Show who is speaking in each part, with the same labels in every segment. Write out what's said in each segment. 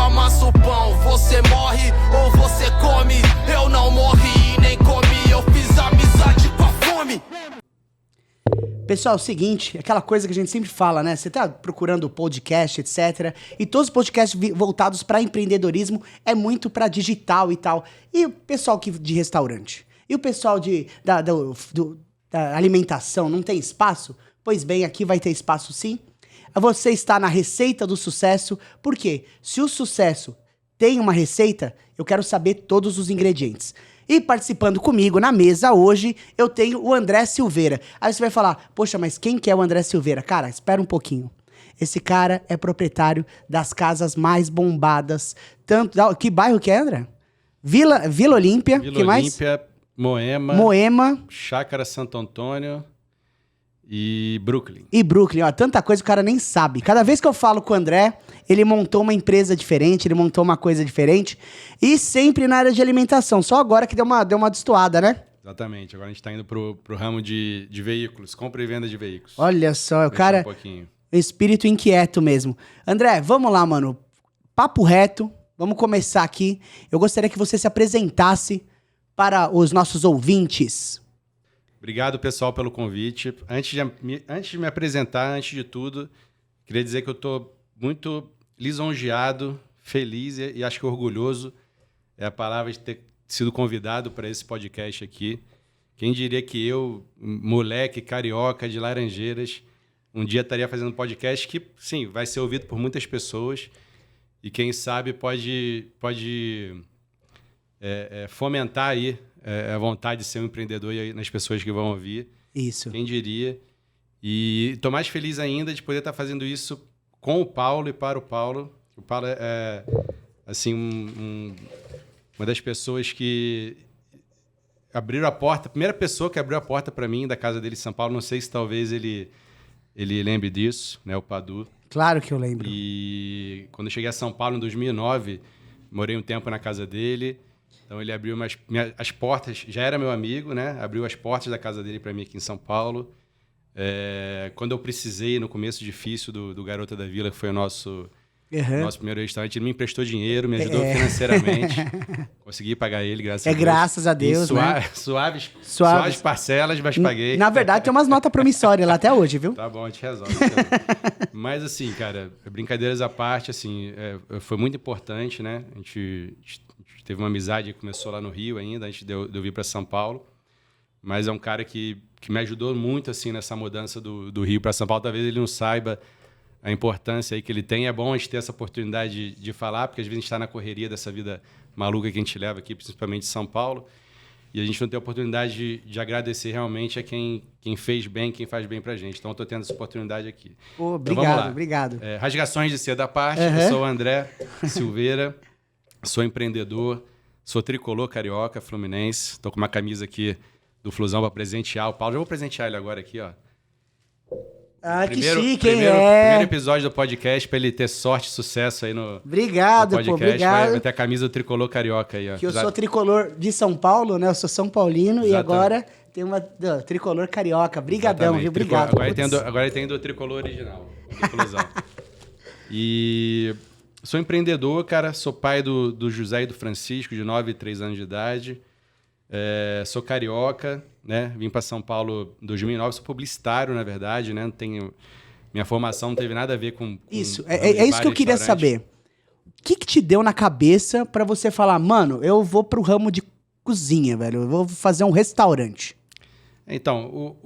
Speaker 1: amasso o pão. Você morre ou você come. Eu não morri e nem comi, eu fiz amizade com a fome.
Speaker 2: Pessoal, é o seguinte, aquela coisa que a gente sempre fala, né? Você tá procurando podcast, etc. E todos os podcasts voltados para empreendedorismo é muito para digital e tal. E o pessoal de restaurante? E o pessoal da alimentação não tem espaço? Pois bem, aqui vai ter espaço sim. Você está na receita do sucesso. Por quê? Se o sucesso tem uma receita, eu quero saber todos os ingredientes. E participando comigo na mesa hoje, eu tenho o André Silveira. Aí você vai falar, poxa, mas quem que é o André Silveira? Cara, espera um pouquinho. Esse cara é proprietário das casas mais bombadas. Que bairro que é, André? Vila Olímpia.
Speaker 3: Vila
Speaker 2: que mais?
Speaker 3: Olímpia,
Speaker 2: Moema.
Speaker 3: Chácara Santo Antônio e Brooklyn.
Speaker 2: E Brooklyn, ó, tanta coisa que o cara nem sabe. Cada vez que eu falo com o André, ele montou uma empresa diferente, ele montou uma coisa diferente. E sempre na área de alimentação. Só agora que deu uma destoada, né?
Speaker 3: Exatamente. Agora a gente tá indo pro ramo de veículos, compra e venda de veículos.
Speaker 2: Olha só, o cara... Espírito inquieto mesmo. André, vamos lá, mano. Papo reto. Vamos começar aqui. Eu gostaria que você se apresentasse para os nossos ouvintes.
Speaker 3: Obrigado, pessoal, pelo convite. Antes de me apresentar, antes de tudo, queria dizer que eu estou muito lisonjeado, feliz e acho que orgulhoso. É a palavra de ter sido convidado para esse podcast aqui. Quem diria que eu, moleque carioca de Laranjeiras, um dia estaria fazendo um podcast que, sim, vai ser ouvido por muitas pessoas e quem sabe pode fomentar aí a vontade de ser um empreendedor nas pessoas que vão ouvir.
Speaker 2: Isso.
Speaker 3: Quem diria? E estou mais feliz ainda de poder estar fazendo isso com o Paulo e para o Paulo. O Paulo é assim, uma das pessoas que abriram a porta, a primeira pessoa que abriu a porta para mim da casa dele em São Paulo. Não sei se talvez ele lembre disso, né? O Padu.
Speaker 2: Claro que eu lembro.
Speaker 3: E quando eu cheguei a São Paulo em 2009, morei um tempo na casa dele. Então ele abriu as portas, já era meu amigo, né? Abriu as portas da casa dele para mim aqui em São Paulo. Quando eu precisei, no começo difícil do Garota da Vila, que foi o nosso primeiro restaurante, ele me emprestou dinheiro, me ajudou financeiramente. Consegui pagar ele, graças a Deus.
Speaker 2: Graças a Deus, né?
Speaker 3: Suaves parcelas, mas paguei.
Speaker 2: Na verdade, tem umas notas promissórias lá até hoje, viu?
Speaker 3: Tá bom, a gente resolve. Mas assim, cara, brincadeiras à parte, assim, foi muito importante, né? A gente teve uma amizade que começou lá no Rio ainda, antes de eu vir para São Paulo. Mas é um cara que me ajudou muito assim, nessa mudança do Rio para São Paulo. Talvez ele não saiba a importância aí que ele tem. É bom a gente ter essa oportunidade de falar, porque às vezes a gente está na correria dessa vida maluca que a gente leva aqui, principalmente em São Paulo. E a gente não tem a oportunidade de agradecer realmente a quem fez bem, quem faz bem para a gente. Então, eu estou tendo essa oportunidade aqui.
Speaker 2: Obrigado, obrigado.
Speaker 3: Rasgações de seda à parte. Eu sou o André Silveira. Sou empreendedor, sou tricolor carioca, fluminense. Estou com uma camisa aqui do Flusão para presentear o Paulo. Já vou presentear ele agora aqui, ó.
Speaker 2: Ah, que chique,
Speaker 3: primeiro episódio do podcast para ele ter sorte e sucesso aí no podcast.
Speaker 2: Obrigado.
Speaker 3: Vai ter a camisa do tricolor carioca aí, ó.
Speaker 2: Que eu sou tricolor de São Paulo, né? Eu sou São Paulino. Exatamente. E agora tem uma tricolor carioca. Brigadão, viu? Obrigado.
Speaker 3: Agora tem do tricolor original, do Flusão. E... sou empreendedor, cara. Sou pai do José e do Francisco, de 9 e 3 anos de idade. Sou carioca, né? Vim para São Paulo em 2009. Sou publicitário, na verdade, né? Minha formação não teve nada a ver com
Speaker 2: isso. É isso que eu queria saber. O que te deu na cabeça para você falar, mano, eu vou pro ramo de cozinha, velho. Eu vou fazer um restaurante.
Speaker 3: Então,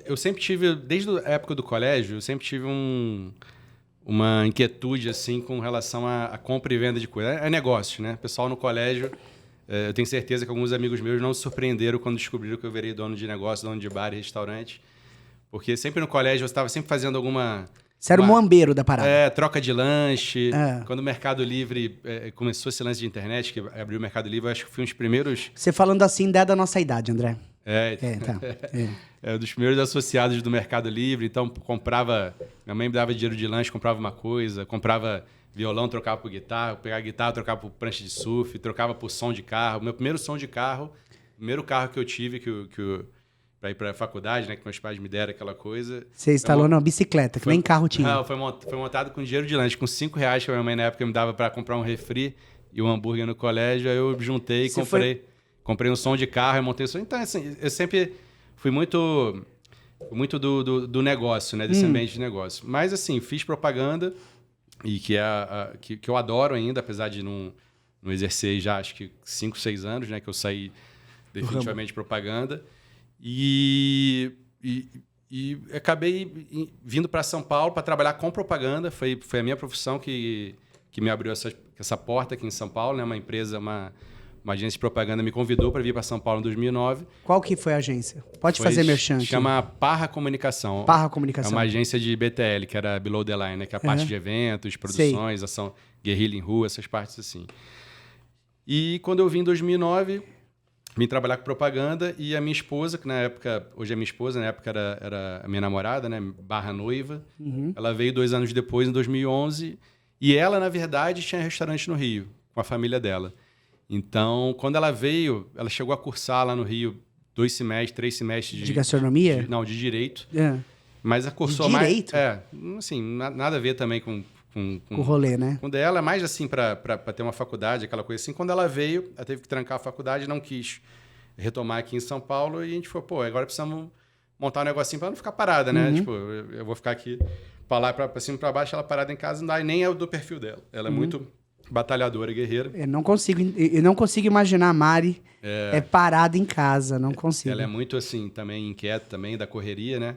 Speaker 3: eu sempre tive, desde a época do colégio, eu sempre tive uma inquietude assim com relação a compra e venda de coisa. É negócio, né? O pessoal no colégio, eu tenho certeza que alguns amigos meus não se surpreenderam quando descobriram que eu virei dono de negócio, dono de bar e restaurante. Porque sempre no colégio eu estava sempre fazendo alguma...
Speaker 2: Você era o moambeiro da parada.
Speaker 3: Troca de lanche. Quando o Mercado Livre começou esse lance de internet, que abriu o Mercado Livre, eu acho que fui um dos primeiros...
Speaker 2: Você falando assim, é da nossa idade, André.
Speaker 3: Dos primeiros associados do Mercado Livre. Então, minha mãe me dava dinheiro de lanche, comprava uma coisa, comprava violão, trocava por guitarra, pegava guitarra, trocava por prancha de surf, trocava por som de carro. Meu primeiro som de carro, o primeiro carro que eu tive, que para ir para a faculdade, né? Que meus pais me deram aquela coisa.
Speaker 2: Você instalou numa bicicleta, que nem carro tinha.
Speaker 3: Não, foi montado com dinheiro de lanche, com R$5 que a minha mãe na época me dava para comprar um refri e um hambúrguer no colégio. Aí eu juntei e comprei um som de carro e montei o som. Então, assim, eu sempre fui muito do negócio, né? Desse ambiente de negócio. Mas, assim, fiz propaganda e que eu adoro ainda, apesar de não exercer já, acho que 5, 6 anos, né? Que eu saí definitivamente de propaganda. E acabei vindo para São Paulo para trabalhar com propaganda. Foi a minha profissão que me abriu essa porta aqui em São Paulo, né? Uma empresa, uma agência de propaganda me convidou para vir para São Paulo em 2009.
Speaker 2: Qual que foi a agência? Pode fazer merchan.
Speaker 3: Chama Parra Comunicação.
Speaker 2: Parra Comunicação.
Speaker 3: É uma agência de BTL, que era Below the Line, né? Que é a parte de eventos, produções, ação, guerrilha em rua, essas partes assim. E quando eu vim em 2009... vim trabalhar com propaganda e a minha esposa, que na época, hoje é minha esposa, na época era a minha namorada, né, barra noiva, ela veio 2 anos depois, em 2011, e ela, na verdade, tinha restaurante no Rio, com a família dela. Então, quando ela veio, ela chegou a cursar lá no Rio 2 semestres, 3 semestres
Speaker 2: de gastronomia?
Speaker 3: De direito.
Speaker 2: É.
Speaker 3: Mas a cursou
Speaker 2: de
Speaker 3: mais...
Speaker 2: direito?
Speaker 3: Assim, nada a ver também com
Speaker 2: o rolê, né?
Speaker 3: Com dela, mais assim, para ter uma faculdade, aquela coisa assim. Quando ela veio, ela teve que trancar a faculdade, não quis retomar aqui em São Paulo, e a gente falou, pô, agora precisamos montar um negocinho para não ficar parada, né? Tipo, eu vou ficar aqui para lá, para cima e para baixo, ela parada em casa, não dá, e nem é do perfil dela. Ela é muito batalhadora, guerreira.
Speaker 2: Eu não consigo imaginar a Mari parada em casa, não consigo.
Speaker 3: Ela é muito, assim, também inquieta, também, da correria, né?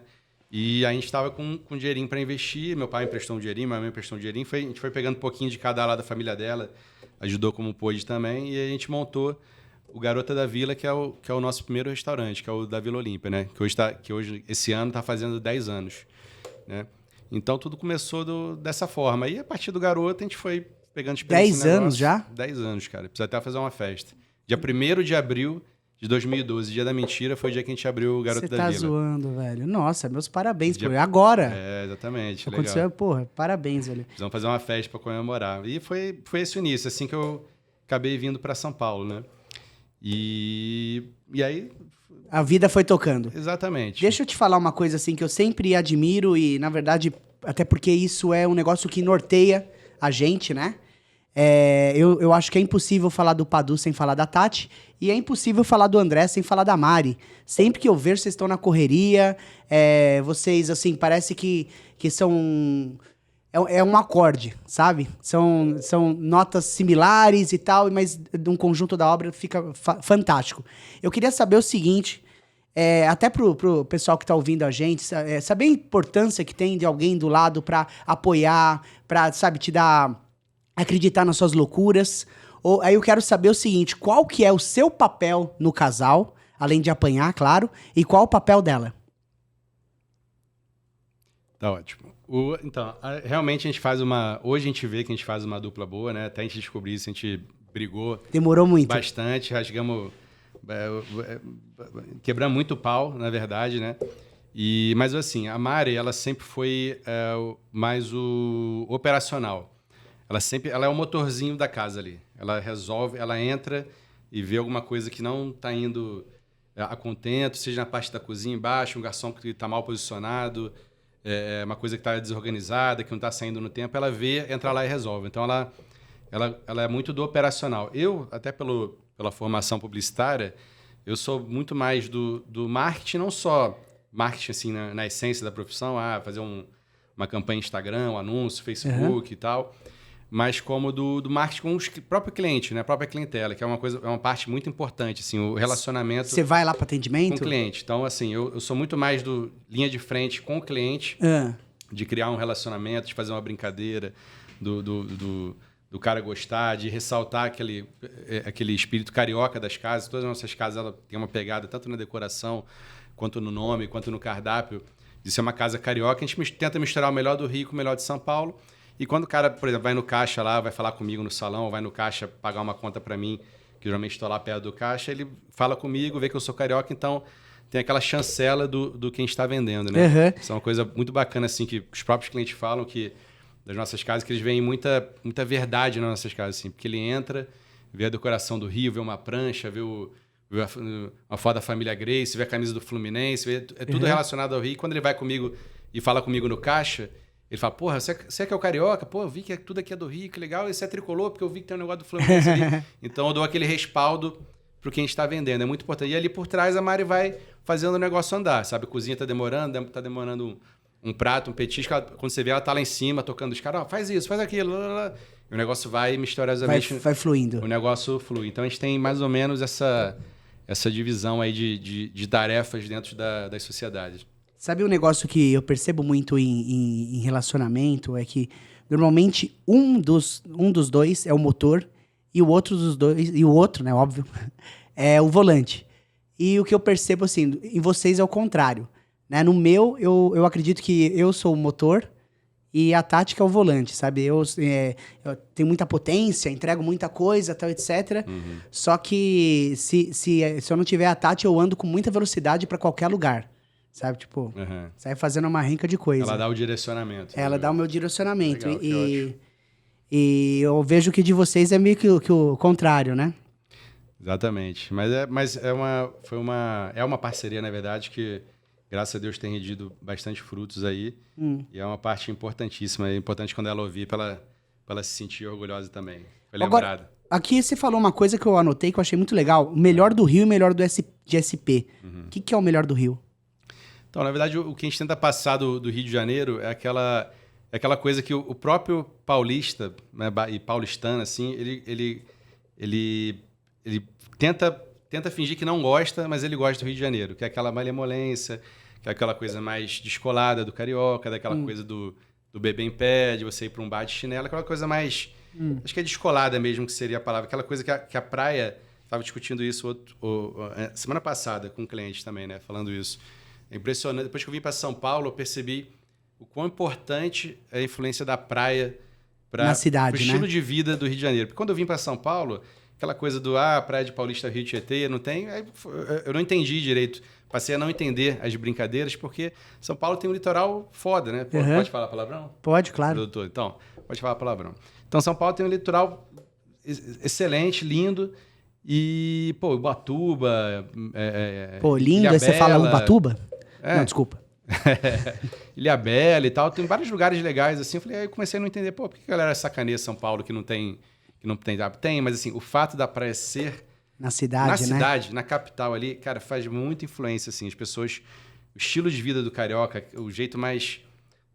Speaker 3: E a gente estava com um dinheirinho para investir. Meu pai emprestou um dinheirinho, minha mãe emprestou um dinheirinho. A gente foi pegando um pouquinho de cada lado da família dela, ajudou como pôde também. E a gente montou o Garota da Vila, que é o nosso primeiro restaurante, que é o da Vila Olímpia, né? Que hoje esse ano, está fazendo 10 anos. Né? Então, tudo começou dessa forma. E a partir do Garota, a gente foi pegando experiência.
Speaker 2: 10 anos já?
Speaker 3: 10 anos, cara. Precisa até fazer uma festa. Dia 1º de abril de 2012, dia da mentira, foi o dia que a gente abriu o Garoto da Vila.
Speaker 2: Você tá zoando, velho. Nossa, meus parabéns, pô. Agora.
Speaker 3: Exatamente.
Speaker 2: Aconteceu,
Speaker 3: legal.
Speaker 2: Porra, parabéns, velho.
Speaker 3: Precisamos fazer uma festa para comemorar. E foi esse o início, assim que eu acabei vindo para São Paulo, né? E aí...
Speaker 2: A vida foi tocando.
Speaker 3: Exatamente.
Speaker 2: Deixa eu te falar uma coisa, assim, que eu sempre admiro e, na verdade, até porque isso é um negócio que norteia a gente, né? Eu acho que é impossível falar do Padu sem falar da Tati, e é impossível falar do André sem falar da Mari. Sempre que eu vejo, vocês estão na correria, vocês, assim, parece que são... É um acorde, sabe? São notas similares e tal, mas um conjunto da obra fica fantástico. Eu queria saber o seguinte, até pro pessoal que tá ouvindo a gente, saber a importância que tem de alguém do lado pra apoiar, pra, sabe, te dar... acreditar nas suas loucuras. Aí eu quero saber o seguinte, qual que é o seu papel no casal, além de apanhar, claro, e qual o papel dela?
Speaker 3: Tá ótimo. Então, realmente a gente faz hoje a gente vê que a gente faz uma dupla boa, né? Até a gente descobrir isso, a gente brigou.
Speaker 2: Demorou muito.
Speaker 3: Bastante, rasgamos... quebramos muito pau, na verdade, né? Mas assim, a Mari, ela sempre foi mais o operacional. Ela é o motorzinho da casa ali. Ela resolve, ela entra e vê alguma coisa que não está indo a contento, seja na parte da cozinha embaixo, um garçom que está mal posicionado, uma coisa que está desorganizada, que não está saindo no tempo, ela vê, entra lá e resolve. Então, ela é muito do operacional. Eu, até pela formação publicitária, eu sou muito mais do marketing, não só marketing assim, na essência da profissão, fazer uma campanha Instagram, um anúncio, Facebook e tal, mas como do marketing com o próprio cliente, né? A própria clientela, que é uma parte muito importante, assim, o relacionamento...
Speaker 2: Você vai lá para atendimento?
Speaker 3: Com o cliente. Então, assim, eu sou muito mais do linha de frente com o cliente, de criar um relacionamento, de fazer uma brincadeira, do cara gostar, de ressaltar aquele espírito carioca das casas. Todas as nossas casas ela tem uma pegada, tanto na decoração, quanto no nome, quanto no cardápio, de ser uma casa carioca. A gente tenta misturar o melhor do Rio com o melhor de São Paulo. E quando o cara, por exemplo, vai no caixa lá, vai falar comigo no salão, ou vai no caixa pagar uma conta para mim, que geralmente estou lá perto do caixa, ele fala comigo, vê que eu sou carioca, então tem aquela chancela do que a gente está vendendo, né? Isso é uma coisa muito bacana, assim, que os próprios clientes falam que das nossas casas, que eles veem muita verdade nas nossas casas, assim, porque ele entra, vê a decoração do Rio, vê uma prancha, vê o uma foto da família Grace, vê a camisa do Fluminense, é tudo relacionado ao Rio. Quando ele vai comigo e fala comigo no caixa, ele fala, porra, você é que é o carioca? Pô, eu vi que tudo aqui é do Rio, que legal. Esse é tricolor, porque eu vi que tem um negócio do Fluminense ali. Então eu dou aquele respaldo pro que a gente tá vendendo. É muito importante. E ali por trás a Mari vai fazendo o negócio andar, sabe? A cozinha tá demorando um prato, um petisco. Quando você vê, ela tá lá em cima, tocando os caras. Faz isso, faz aquilo. E o negócio vai misteriosamente...
Speaker 2: Vai fluindo.
Speaker 3: O negócio flui. Então a gente tem mais ou menos essa divisão aí de tarefas dentro das sociedades.
Speaker 2: Sabe um negócio que eu percebo muito em relacionamento? É que normalmente um dos dois é o motor e o outro dos dois, e o outro, né, óbvio, é o volante. E o que eu percebo, assim, em vocês é o contrário. Né? No meu, eu acredito que eu sou o motor e a tática é o volante, sabe? Eu tenho muita potência, entrego muita coisa, tal, etc. Só que se eu não tiver a tática, eu ando com muita velocidade para qualquer lugar. Sabe, tipo, sai fazendo uma renca de coisa.
Speaker 3: Ela dá o direcionamento.
Speaker 2: Ela dá o meu direcionamento.
Speaker 3: Legal,
Speaker 2: e eu vejo que de vocês é meio que o contrário, né?
Speaker 3: Exatamente. Mas é uma parceria, na verdade, que, graças a Deus, tem rendido bastante frutos aí. E é uma parte importantíssima. É importante quando ela ouvir, pra ela se sentir orgulhosa também. Foi lembrada.
Speaker 2: Agora, aqui você falou uma coisa que eu anotei, que eu achei muito legal. O melhor do Rio e o melhor de SP. O que é o melhor do Rio?
Speaker 3: Então, na verdade, o que a gente tenta passar do Rio de Janeiro é aquela coisa que o próprio paulista, né, e paulistano, assim, ele tenta fingir que não gosta, mas ele gosta do Rio de Janeiro, que é aquela malemolência, que é aquela coisa mais descolada do carioca, daquela coisa do beber em pé, de você ir para um bar de chinelo, aquela coisa mais... Acho que é descolada mesmo, que seria a palavra. Aquela coisa que a praia... Estava discutindo isso semana passada com um cliente também, né, falando isso. É impressionante. Depois que eu vim para São Paulo, eu percebi o quão importante é a influência da praia para o estilo de vida do Rio de Janeiro. Porque quando eu vim para São Paulo, aquela coisa do praia de Paulista, Rio de Tietê, não tem... Eu não entendi direito. Passei a não entender as brincadeiras, porque São Paulo tem um litoral foda, né? Pode falar palavrão?
Speaker 2: Pode, claro.
Speaker 3: Doutor, então, pode falar palavrão. Então, São Paulo tem um litoral excelente, lindo. E, Ubatuba...
Speaker 2: lindo, aí você fala Ubatuba? Não, desculpa.
Speaker 3: Ilhabela e tal, tem vários lugares legais, assim. Aí eu comecei a não entender, por que a galera sacaneia São Paulo que não tem... Tem, mas assim, o fato da praia ser...
Speaker 2: Na cidade,
Speaker 3: na capital ali, cara, faz muita influência, assim. As pessoas... O estilo de vida do carioca, o jeito mais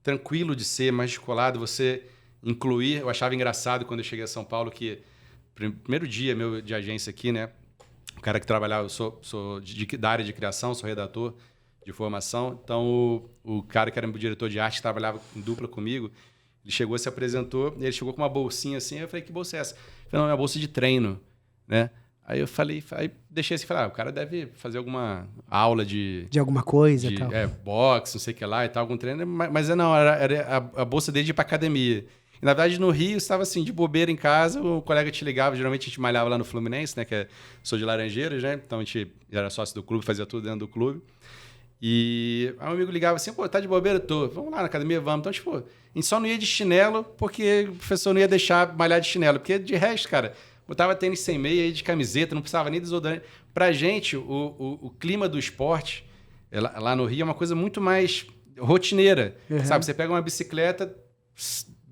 Speaker 3: tranquilo de ser, mais descolado, você incluir... Eu achava engraçado quando eu cheguei a São Paulo que... Primeiro dia meu de agência aqui, né? O cara que trabalhava... Eu sou da área de criação, sou redator de formação. Então, o cara que era meu diretor de arte, que trabalhava em dupla comigo, ele chegou, se apresentou, e ele chegou com uma bolsinha assim, eu falei, que bolsa é essa? Ele falou, não, é uma bolsa de treino, né? Aí eu falei, deixei assim, falei, o cara deve fazer alguma aula de
Speaker 2: alguma coisa e tal.
Speaker 3: Boxe, não sei o que lá e tal, algum treino, mas não, era a bolsa dele de ir pra academia. E, na verdade, no Rio, estava assim, de bobeira em casa, o colega te ligava, geralmente a gente malhava lá no Fluminense, né, sou de Laranjeiras, né, então a gente era sócio do clube, fazia tudo dentro do clube. E aí um amigo ligava assim, tá de bobeira? Tô. Vamos lá na academia, vamos. Então, tipo, a gente só não ia de chinelo porque o professor não ia deixar malhar de chinelo. Porque, de resto, cara, botava tênis sem meia, ia de camiseta, não precisava nem desodorante. Pra gente, o clima do esporte, lá no Rio, é uma coisa muito mais rotineira, sabe? Você pega uma bicicleta,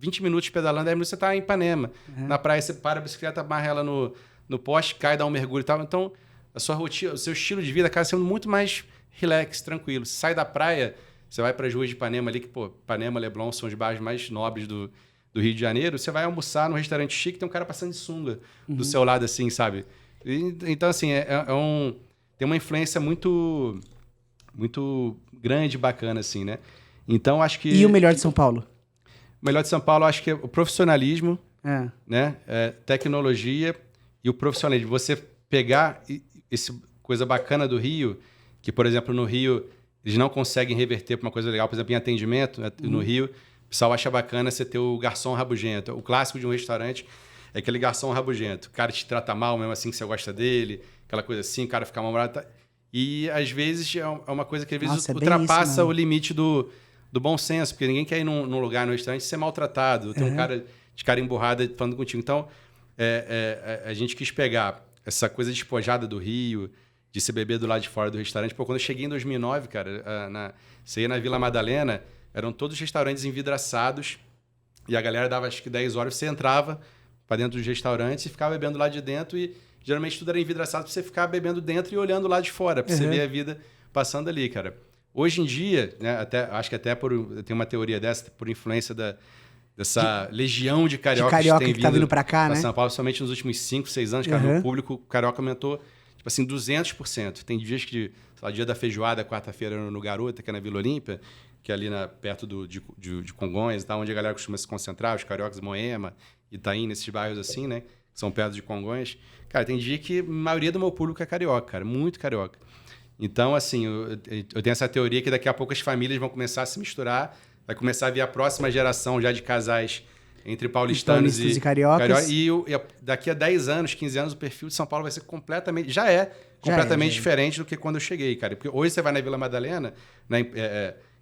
Speaker 3: 20 minutos pedalando, 10 minutos você tá em Ipanema. Na praia, você para a bicicleta, amarra ela no poste, cai, dá um mergulho e tal. Então, a sua rotina, o seu estilo de vida acaba sendo muito mais... relax, tranquilo. Você sai da praia, você vai para as ruas de Ipanema ali, que, Ipanema, Leblon são os bairros mais nobres do Rio de Janeiro, você vai almoçar num restaurante chique, tem um cara passando de sunga do seu lado, assim, sabe? Então, assim, tem uma influência muito, muito grande e bacana, assim, né? Então, acho que...
Speaker 2: E o melhor de São Paulo?
Speaker 3: O melhor de São Paulo, acho que é o profissionalismo, né? Tecnologia e o profissionalismo. Você pegar essa coisa bacana do Rio... Que, por exemplo, no Rio, eles não conseguem reverter para uma coisa legal. Por exemplo, em atendimento, né? No Rio, o pessoal acha bacana você ter o garçom rabugento. O clássico de um restaurante é aquele garçom rabugento. O cara te trata mal, mesmo assim que você gosta dele, aquela coisa assim, o cara fica mal-humorado. E, às vezes, é uma coisa que, às vezes, ultrapassa o limite do bom senso, porque ninguém quer ir num lugar, no restaurante, ser maltratado. Tem um cara de cara emburrada falando contigo. Então, a gente quis pegar essa coisa despojada do Rio... de se beber do lado de fora do restaurante. Pô, quando eu cheguei em 2009, cara, você ia na Vila Madalena, eram todos restaurantes envidraçados e a galera dava acho que 10 horas, você entrava para dentro dos restaurantes e ficava bebendo lá de dentro e geralmente tudo era envidraçado para você ficar bebendo dentro e olhando lá de fora, para você ver a vida passando ali, cara. Hoje em dia, né, acho que até tem uma teoria dessa, por influência dessa legião de cariocas
Speaker 2: que tá vindo para cá, né?
Speaker 3: São Paulo, somente nos últimos 5, 6 anos, cara, o público carioca aumentou, tipo assim, 200%. Tem dias que, sei lá, dia da feijoada, quarta-feira no Garota, que é na Vila Olímpia, que é ali perto de Congonhas, tá, onde a galera costuma se concentrar, os cariocas, Moema, Itaim, nesses bairros assim, né, que são perto de Congonhas. Cara, tem dia que a maioria do meu público é carioca, cara, muito carioca. Então, assim, eu tenho essa teoria que daqui a pouco as famílias vão começar a se misturar, vai começar a vir a próxima geração já de casais entre paulistanos e
Speaker 2: cariocas.
Speaker 3: E daqui a 10 anos, 15 anos, o perfil de São Paulo vai ser completamente diferente do que quando eu cheguei, cara. Porque hoje você vai na Vila Madalena, né,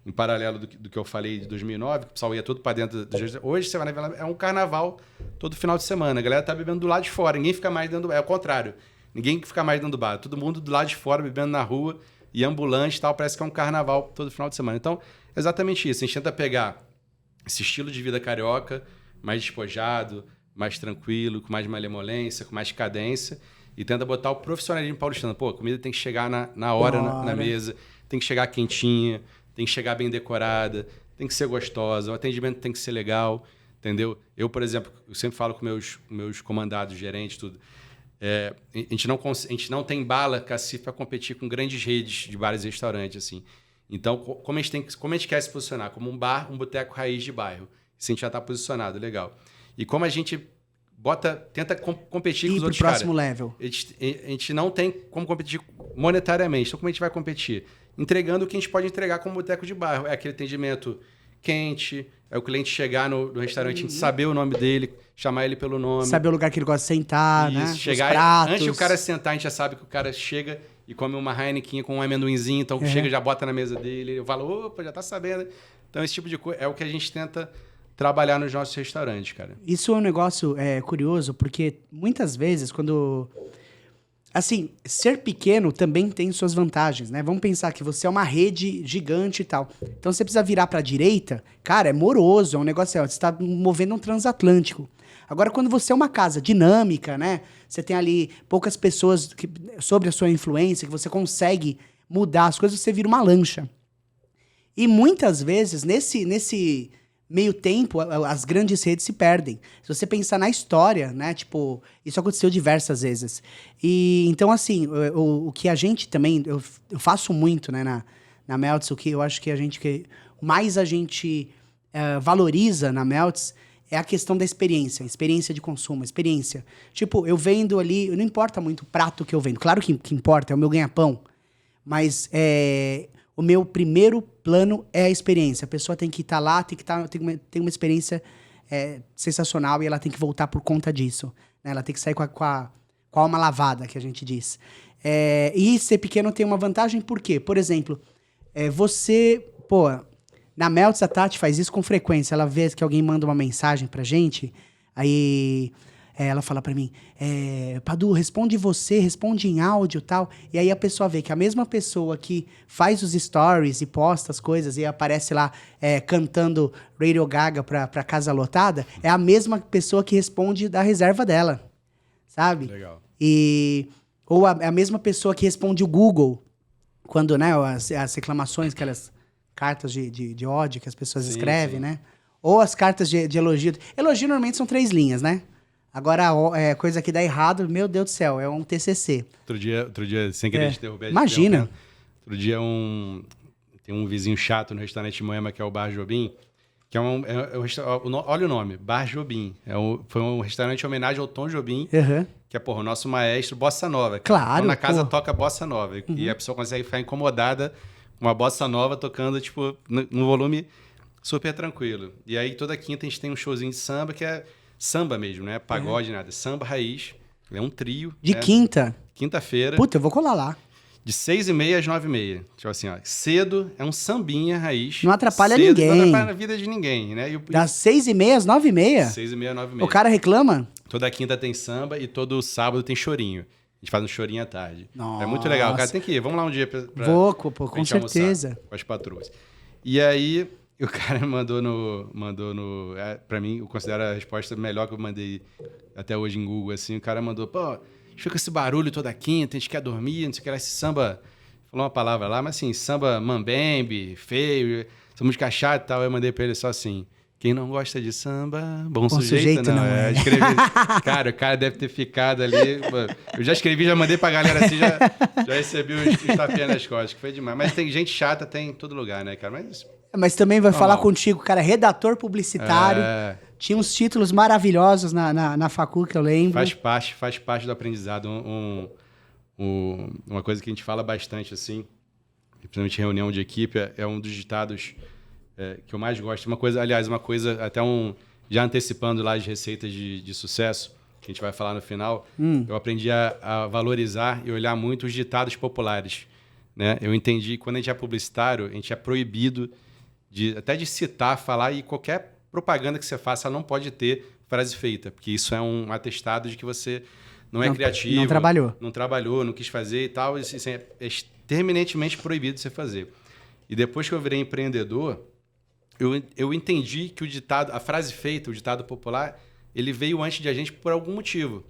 Speaker 3: em paralelo do que eu falei de 2009, que o pessoal ia tudo para dentro hoje você vai na Vila Madalena, é um carnaval todo final de semana. A galera tá bebendo do lado de fora, ninguém fica mais dentro do bar. É o contrário. Ninguém fica mais dentro do bar. Todo mundo do lado de fora, bebendo na rua e ambulante e tal. Parece que é um carnaval todo final de semana. Então, é exatamente isso. A gente tenta pegar esse estilo de vida carioca, mais despojado, mais tranquilo, com mais malemolência, com mais cadência, e tenta botar o profissionalismo paulistano. Pô, a comida tem que chegar na hora na mesa, tem que chegar quentinha, tem que chegar bem decorada, tem que ser gostosa, o atendimento tem que ser legal, entendeu? Eu, por exemplo, eu sempre falo com meus comandados, gerentes, tudo. A gente não tem bala, cacife, para competir com grandes redes de bares e restaurantes, assim. Então, como a gente quer se posicionar? Como um bar, um boteco raiz de bairro. Isso a gente já está posicionado, legal. E como a gente tenta competir com os outros caras.
Speaker 2: próximo level.
Speaker 3: A gente não tem como competir monetariamente. Então, como a gente vai competir? Entregando o que a gente pode entregar como boteco de bairro. É aquele atendimento quente, é o cliente chegar no restaurante, a gente saber o nome dele, chamar ele pelo nome.
Speaker 2: Saber o lugar que ele gosta de sentar,
Speaker 3: isso,
Speaker 2: né?
Speaker 3: Chegar,
Speaker 2: os pratos.
Speaker 3: Antes do cara sentar, a gente já sabe que o cara chega e come uma Heineken com um amendoinzinho, então chega e já bota na mesa dele. Eu falo, opa, já tá sabendo. Então, esse tipo de coisa é o que a gente tenta trabalhar nos nossos restaurantes, cara.
Speaker 2: Isso é um negócio curioso, porque muitas vezes, quando... Assim, ser pequeno também tem suas vantagens, né? Vamos pensar que você é uma rede gigante e tal. Então, você precisa virar para a direita, cara, é moroso, é um negócio... Você está movendo um transatlântico. Agora, quando você é uma casa dinâmica, né? Você tem ali poucas pessoas sobre a sua influência, que você consegue mudar as coisas, você vira uma lancha. E muitas vezes, nesse meio tempo, as grandes redes se perdem. Se você pensar na história, né? Tipo, isso aconteceu diversas vezes. E então, assim, o que a gente também... Eu faço muito, né, na Melts, o que eu acho que mais a gente valoriza na Melts é a questão da experiência de consumo, experiência. Tipo, eu vendo ali... Não importa muito o prato que eu vendo. Claro que importa, é o meu ganha-pão. Mas o meu primeiro plano é a experiência. A pessoa tem que estar lá, tem uma experiência sensacional e ela tem que voltar por conta disso. Né? Ela tem que sair com a alma lavada, que a gente diz. E ser pequeno tem uma vantagem, por quê? Por exemplo, você... Pô, na Melts, a Tati faz isso com frequência. Ela vê que alguém manda uma mensagem pra gente, aí... ela fala pra mim, Padu, responde em áudio e tal. E aí a pessoa vê que a mesma pessoa que faz os stories e posta as coisas e aparece lá cantando Radio Gaga pra casa lotada, é a mesma pessoa que responde da reserva dela, sabe?
Speaker 3: Legal.
Speaker 2: Ou a mesma pessoa que responde o Google, quando, né, as reclamações, aquelas cartas de ódio que as pessoas escrevem, né? Ou as cartas de elogio. Elogio normalmente são 3 linhas, né? Agora, coisa que dá errado, meu Deus do céu, é um TCC.
Speaker 3: Outro dia sem querer te derrubar.
Speaker 2: Imagina.
Speaker 3: Outro dia, tem um vizinho chato no restaurante de Moema, que é o Bar Jobim, que olha o nome, Bar Jobim. Foi um restaurante em homenagem ao Tom Jobim, que é, o nosso maestro Bossa Nova.
Speaker 2: Claro.
Speaker 3: Então, na casa toca Bossa Nova. E a pessoa consegue ficar incomodada com uma Bossa Nova tocando, tipo, num volume super tranquilo. E aí, toda quinta, a gente tem um showzinho de samba, que é... Samba mesmo, não é pagode, nada. Samba raiz. É um trio.
Speaker 2: De quinta?
Speaker 3: Quinta-feira.
Speaker 2: Puta, eu vou colar lá.
Speaker 3: De 6h30 às 9h30. Tipo assim, ó. Cedo é um sambinha raiz.
Speaker 2: Não atrapalha ninguém.
Speaker 3: Não atrapalha a vida de ninguém, né?
Speaker 2: Das 6h30 às 9h30?
Speaker 3: 6h30 às 9h30.
Speaker 2: O cara reclama?
Speaker 3: Toda quinta tem samba e todo sábado tem chorinho. gente faz um chorinho à tarde.
Speaker 2: Nossa.
Speaker 3: É muito legal. Cara, tem que ir. Vamos lá um dia
Speaker 2: Vou, pô, com certeza.
Speaker 3: Com as patroas. E aí, o cara mandou pra mim, eu considero a resposta melhor que eu mandei até hoje em Google, assim. O cara mandou, pô, a gente fica com esse barulho toda quinta, a gente quer dormir, não sei o que lá, esse samba... Falou uma palavra lá, mas assim, samba mambembe, feio, essa música chata e tal. Eu mandei pra ele só assim... Quem não gosta de samba, bom sujeito não é. Escrevi, cara, o cara deve ter ficado ali. Eu já escrevi, já mandei pra galera assim, já recebi os tapinhas nas costas, que foi demais. Mas tem gente chata, tem em todo lugar, né, cara?
Speaker 2: Mas também vai falar contigo, cara, redator publicitário. Tinha uns títulos maravilhosos na facu, que eu lembro.
Speaker 3: Faz parte do aprendizado. Uma coisa que a gente fala bastante, assim, principalmente em reunião de equipe, é um dos ditados... que eu mais gosto. Uma coisa, até já antecipando lá as receitas de sucesso, que a gente vai falar no final, eu aprendi a valorizar e olhar muito os ditados populares. Né? Eu entendi que quando a gente é publicitário, a gente é proibido até de citar, falar, e qualquer propaganda que você faça, ela não pode ter frase feita, porque isso é um atestado de que você não é criativo. Não trabalhou, não quis fazer e tal. Isso é terminantemente proibido de você fazer. E depois que eu virei empreendedor, eu entendi que a frase feita, o ditado popular, ele veio antes de a gente por algum motivo.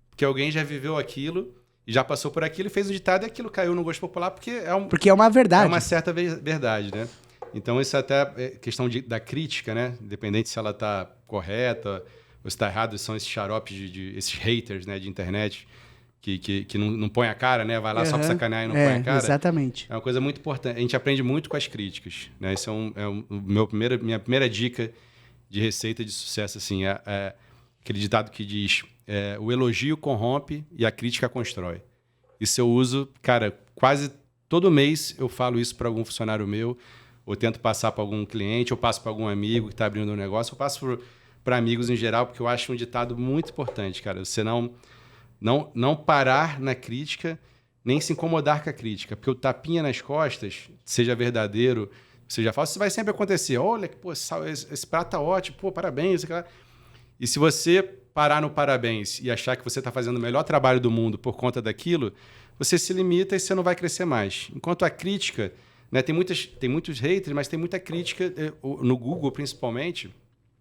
Speaker 3: Porque alguém já viveu aquilo, e já passou por aquilo, e fez o ditado, e aquilo caiu no gosto popular, porque é uma verdade. É uma certa verdade, né? Então, isso até é questão da crítica, né? Independente se ela está correta ou se está errado, são esses xaropes, esses haters, né, de internet, que não põe a cara, né? Vai lá só para sacanear e não põe a cara.
Speaker 2: Exatamente.
Speaker 3: É uma coisa muito importante. A gente aprende muito com as críticas, né? Isso minha primeira dica de receita de sucesso, assim, é aquele ditado que diz: o elogio corrompe e a crítica constrói. Isso eu uso, cara, quase todo mês eu falo isso para algum funcionário meu, ou tento passar para algum cliente, ou passo para algum amigo que está abrindo um negócio, ou passo para amigos em geral, porque eu acho um ditado muito importante, cara. Você não parar na crítica, nem se incomodar com a crítica. Porque o tapinha nas costas, seja verdadeiro, seja falso, isso vai sempre acontecer. Olha, pô, esse prato tá ótimo, pô, parabéns. E se você parar no parabéns e achar que você está fazendo o melhor trabalho do mundo por conta daquilo, você se limita e você não vai crescer mais. Enquanto a crítica, né, tem muitos haters, mas tem muita crítica, no Google principalmente.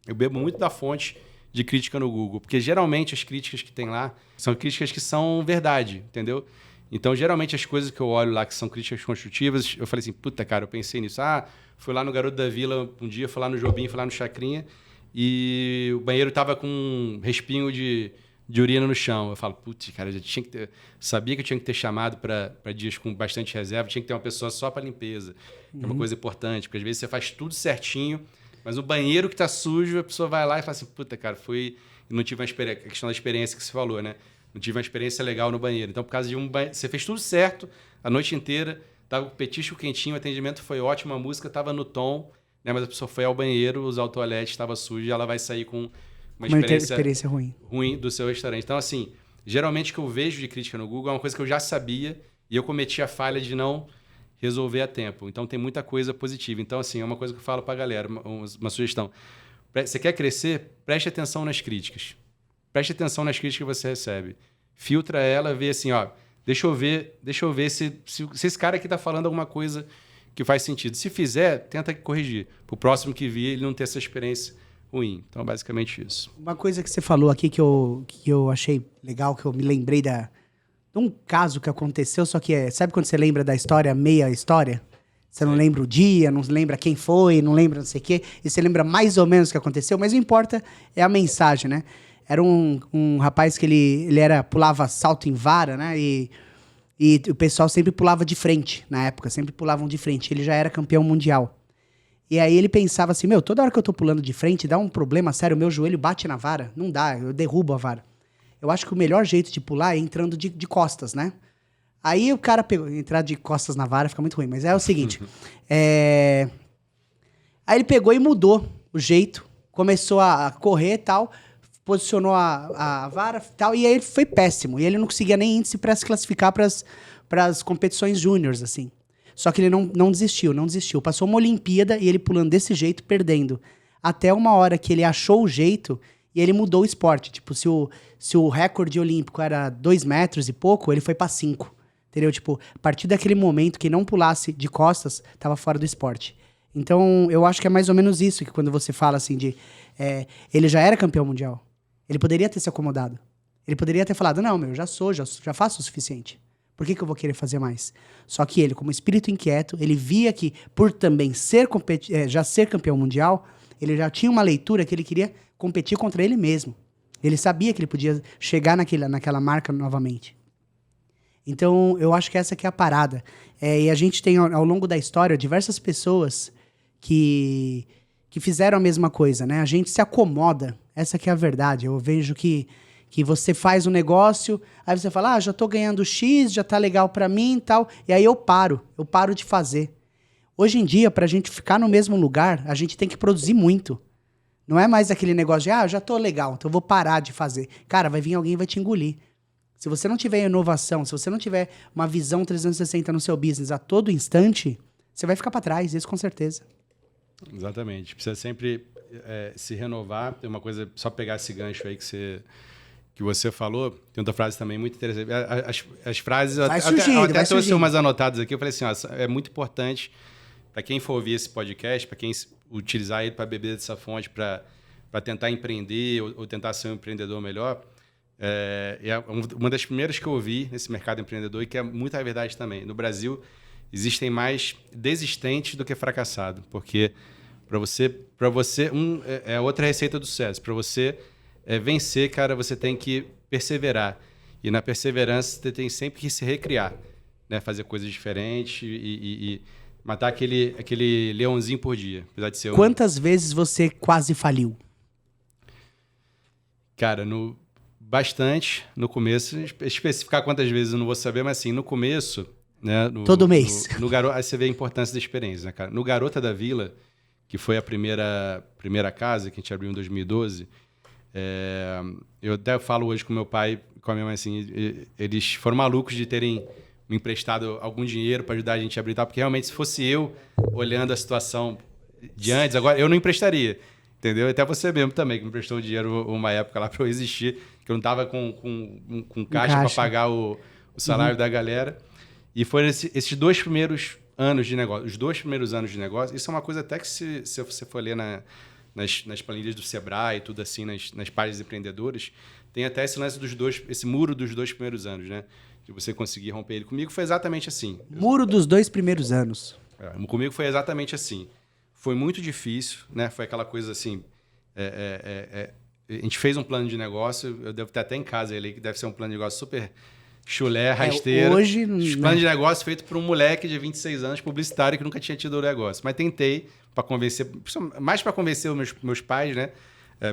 Speaker 3: Eu bebo muito da fonte de crítica no Google, porque geralmente as críticas que tem lá são críticas que são verdade, entendeu? Então, geralmente as coisas que eu olho lá que são críticas construtivas, eu falei assim, puta, cara, eu pensei nisso. Fui lá no Garoto da Vila um dia, fui lá no Jobim, fui lá no Chacrinha, e o banheiro tava com um respingo de urina no chão. Eu falo, putz, cara, sabia que eu tinha que ter chamado para dias com bastante reserva, tinha que ter uma pessoa só para limpeza, que é uma coisa importante, porque às vezes você faz tudo certinho, mas o banheiro que tá sujo, a pessoa vai lá e fala assim, puta, cara, não tive uma experiência, a questão da experiência que você falou, né? Não tive uma experiência legal no banheiro. Então, por causa de você fez tudo certo a noite inteira, tava com o petisco quentinho, o atendimento foi ótimo, a música tava no tom, né? Mas a pessoa foi ao banheiro, usar o toalete, estava sujo, e ela vai sair com uma experiência ruim do seu restaurante. Então, assim, geralmente o que eu vejo de crítica no Google é uma coisa que eu já sabia e eu cometi a falha de não resolver a tempo. Então, tem muita coisa positiva. Então, assim, é uma coisa que eu falo para a galera, uma sugestão. Você quer crescer? Preste atenção nas críticas. Preste atenção nas críticas que você recebe. Filtra ela, vê assim, deixa eu ver se esse cara aqui está falando alguma coisa que faz sentido. Se fizer, tenta corrigir. Para o próximo que vir, ele não ter essa experiência ruim. Então, basicamente isso.
Speaker 2: Uma coisa que você falou aqui que eu achei legal, que eu me lembrei de um caso que aconteceu, só que sabe quando você lembra da história, meia história? Você não lembra o dia, não lembra quem foi, não lembra não sei o quê, e você lembra mais ou menos o que aconteceu, mas o que importa é a mensagem, né? Era um rapaz que ele pulava salto em vara, né? E o pessoal sempre pulava de frente, na época, sempre pulavam de frente. Ele já era campeão mundial. E aí ele pensava assim, toda hora que eu tô pulando de frente, dá um problema sério, o meu joelho bate na vara, não dá, eu derrubo a vara. Eu acho que o melhor jeito de pular é entrando de costas, né? Aí o cara entrar de costas na vara fica muito ruim, mas é o seguinte, aí ele pegou e mudou o jeito, começou a correr e tal, posicionou a vara e tal, e aí ele foi péssimo, e ele não conseguia nem índice para se classificar para as competições júniores, assim. Só que ele não desistiu. Passou uma Olimpíada e ele pulando desse jeito, perdendo. Até uma hora que ele achou o jeito, E ele mudou o esporte. Tipo, se o recorde olímpico era 2 metros e pouco, ele foi pra 5. Entendeu? Tipo, a partir daquele momento que não pulasse de costas, tava fora do esporte. Então, eu acho que é mais ou menos isso, que quando você fala assim de... ele já era campeão mundial. Ele poderia ter se acomodado. Ele poderia ter falado, não, meu, já faço o suficiente. Por que eu vou querer fazer mais? Só que ele, como espírito inquieto, ele via que, por também já ser campeão mundial, ele já tinha uma leitura que ele queria competir contra ele mesmo. Ele sabia que ele podia chegar naquela marca novamente. Então, eu acho que essa que é a parada. E a gente tem, ao longo da história, diversas pessoas que fizeram a mesma coisa, né? A gente se acomoda. Essa que é a verdade. Eu vejo que você faz um negócio, aí você fala, já tô ganhando X, já tá legal pra mim e tal, e aí eu paro de fazer. Hoje em dia, pra gente ficar no mesmo lugar, a gente tem que produzir muito. Não é mais aquele negócio de, já tô legal, então eu vou parar de fazer. Cara, vai vir alguém e vai te engolir. Se você não tiver inovação, se você não tiver uma visão 360 no seu business a todo instante, você vai ficar pra trás, isso com certeza.
Speaker 3: Exatamente. Precisa sempre se renovar. Tem uma coisa, só pegar esse gancho aí que você falou, tem outra frase também muito interessante. As frases, até trouxe umas anotadas aqui, eu falei assim, é muito importante para quem for ouvir esse podcast, para quem utilizar ele para beber dessa fonte, para tentar empreender ou tentar ser um empreendedor melhor, uma das primeiras que eu ouvi nesse mercado empreendedor e que é muita verdade também. No Brasil, existem mais desistentes do que fracassados, porque para você é outra receita do sucesso. Para você vencer, cara, você tem que perseverar. E na perseverança, você tem sempre que se recriar, né? Fazer coisas diferentes e matar aquele leãozinho por dia. Apesar de ser
Speaker 2: Quantas vezes você quase faliu?
Speaker 3: Cara, bastante no começo. Especificar quantas vezes eu não vou saber, mas assim, no começo... Né,
Speaker 2: todo mês.
Speaker 3: Aí você vê a importância da experiência, né, cara? No Garota da Vila, que foi a primeira casa que a gente abriu em 2012, eu até falo hoje com meu pai e com a minha mãe assim, eles foram malucos de terem me emprestado algum dinheiro para ajudar a gente a abrir, porque realmente se fosse eu olhando a situação de antes, agora eu não emprestaria, entendeu? Até você mesmo também, que me emprestou dinheiro uma época lá para eu existir, que eu não estava com caixa para pagar o salário da galera. E foram esses 2 primeiros anos de negócio. Os 2 primeiros anos de negócio, isso é uma coisa até que se você for ler nas planilhas do Sebrae e tudo assim, nas páginas empreendedoras, tem até esse lance esse muro dos 2 primeiros anos, né? De você conseguir romper ele. Comigo foi exatamente assim.
Speaker 2: Muro dos 2 primeiros anos.
Speaker 3: Comigo foi exatamente assim. Foi muito difícil, né? Foi aquela coisa assim... a gente fez um plano de negócio, eu devo ter até em casa ele, que deve ser um plano de negócio super... chulé, rasteira.
Speaker 2: Hoje...
Speaker 3: Plano de negócio feito por um moleque de 26 anos, publicitário, que nunca tinha tido o negócio. Mas tentei para convencer... Mais para convencer os meus pais, né?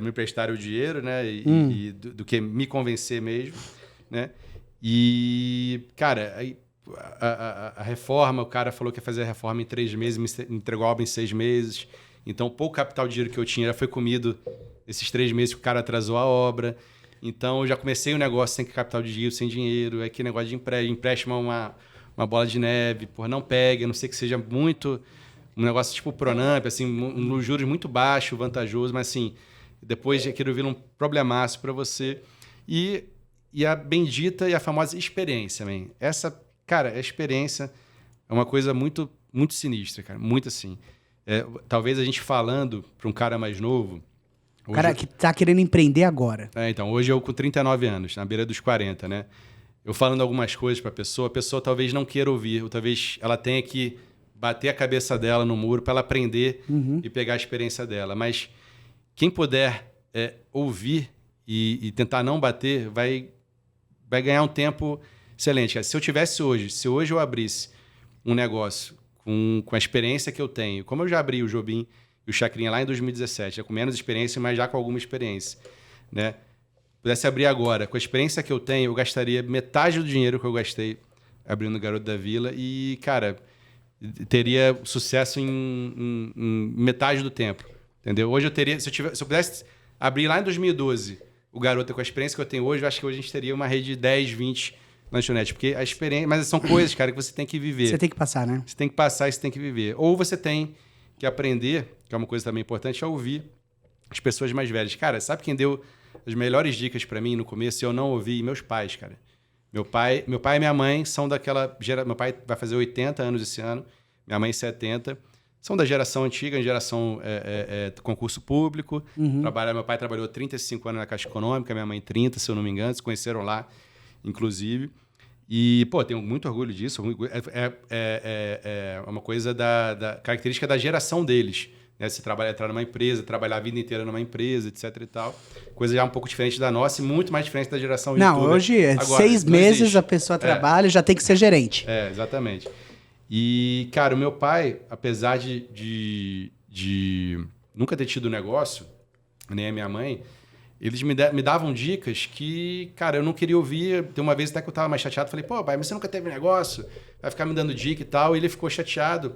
Speaker 3: Me emprestarem o dinheiro, né? E do que me convencer mesmo, né? E, cara, a reforma, o cara falou que ia fazer a reforma em 3 meses, me entregou a obra em 6 meses. Então, pouco capital de dinheiro que eu tinha já foi comido esses 3 meses que o cara atrasou a obra. Então, eu já comecei o negócio sem capital de giro, sem dinheiro. É que negócio de empréstimo é uma bola de neve. Não pegue, a não ser que seja muito... Um negócio tipo Pronamp, assim, um juros muito baixo, vantajoso. Mas, assim, depois aquilo vira um problemaço para você. E a bendita e a famosa experiência, man. Essa, cara, a experiência é uma coisa muito, muito sinistra, cara. Muito assim. Talvez a gente falando para um cara mais novo...
Speaker 2: O cara que tá querendo empreender agora.
Speaker 3: Então, hoje eu com 39 anos, na beira dos 40, né? Eu falando algumas coisas para a pessoa talvez não queira ouvir, ou talvez ela tenha que bater a cabeça dela no muro para ela aprender e pegar a experiência dela. Mas quem puder ouvir e tentar não bater, vai ganhar um tempo excelente. Cara. Se hoje eu abrisse um negócio com a experiência que eu tenho, como eu já abri o Jobim e o Chacrinha lá em 2017, já com menos experiência, mas já com alguma experiência, né? Pudesse abrir agora, com a experiência que eu tenho, eu gastaria metade do dinheiro que eu gastei abrindo o Garoto da Vila e, cara, teria sucesso em metade do tempo, entendeu? Hoje eu teria, se eu pudesse abrir lá em 2012 o Garoto com a experiência que eu tenho hoje, eu acho que hoje a gente teria uma rede de 10, 20 lanchonetes, porque a experiência... Mas são coisas, cara, que você tem que viver.
Speaker 2: Você tem que passar, né?
Speaker 3: Você tem que passar e você tem que viver. Ou você tem que aprender, que é uma coisa também importante, é ouvir as pessoas mais velhas. Cara, sabe quem deu as melhores dicas para mim no começo? Eu não ouvi meus pais, cara. Meu pai e minha mãe são daquela geração. Meu pai vai fazer 80 anos esse ano, minha mãe 70. São da geração antiga, geração concurso público. Meu pai trabalhou 35 anos na Caixa Econômica, minha mãe 30, se eu não me engano. Se conheceram lá, inclusive. E, pô, tenho muito orgulho disso. É uma coisa da característica da geração deles. Né? Se entrar numa empresa, trabalhar a vida inteira numa empresa, etc e tal. Coisa já um pouco diferente da nossa e muito mais diferente da geração
Speaker 2: Não,
Speaker 3: YouTuber.
Speaker 2: hoje,
Speaker 3: Agora,
Speaker 2: 6 meses a pessoa trabalha e já tem que ser gerente.
Speaker 3: Exatamente. E, cara, o meu pai, apesar de nunca ter tido negócio, nem a minha mãe, eles me davam dicas que, cara, eu não queria ouvir. Tem uma vez até que eu tava mais chateado, falei, pô, pai, mas você nunca teve negócio? Vai ficar me dando dica e tal. E ele ficou chateado.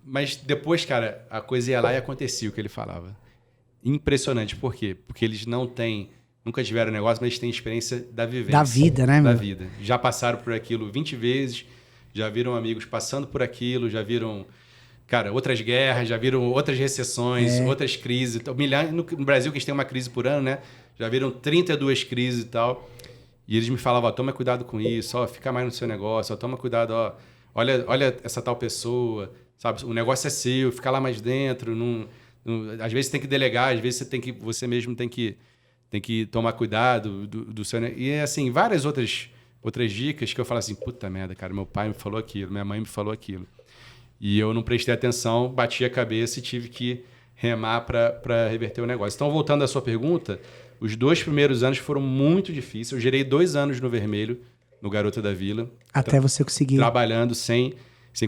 Speaker 3: Mas depois, cara, a coisa ia lá e acontecia o que ele falava. Impressionante. Por quê? Porque eles nunca tiveram negócio, mas eles têm experiência da vivência.
Speaker 2: Da vida, né, meu?
Speaker 3: Da vida. Já passaram por aquilo 20 vezes, já viram amigos passando por aquilo, já viram, cara, outras guerras, já viram outras recessões, outras crises. No Brasil, que a gente tem uma crise por ano, né? Já viram 32 crises e tal. E eles me falavam, toma cuidado com isso, fica mais no seu negócio, toma cuidado, olha essa tal pessoa, sabe? O negócio é seu, fica lá mais dentro. Às vezes tem que delegar, às vezes você mesmo tem que tomar cuidado do seu... E, assim, várias outras dicas que eu falo assim, puta merda, cara, meu pai me falou aquilo, minha mãe me falou aquilo. E eu não prestei atenção, bati a cabeça e tive que remar para reverter o negócio. Então, voltando à sua pergunta, os 2 primeiros anos foram muito difíceis. Eu gerei 2 anos no vermelho, no Garota da Vila.
Speaker 2: Até você conseguir.
Speaker 3: Trabalhando sem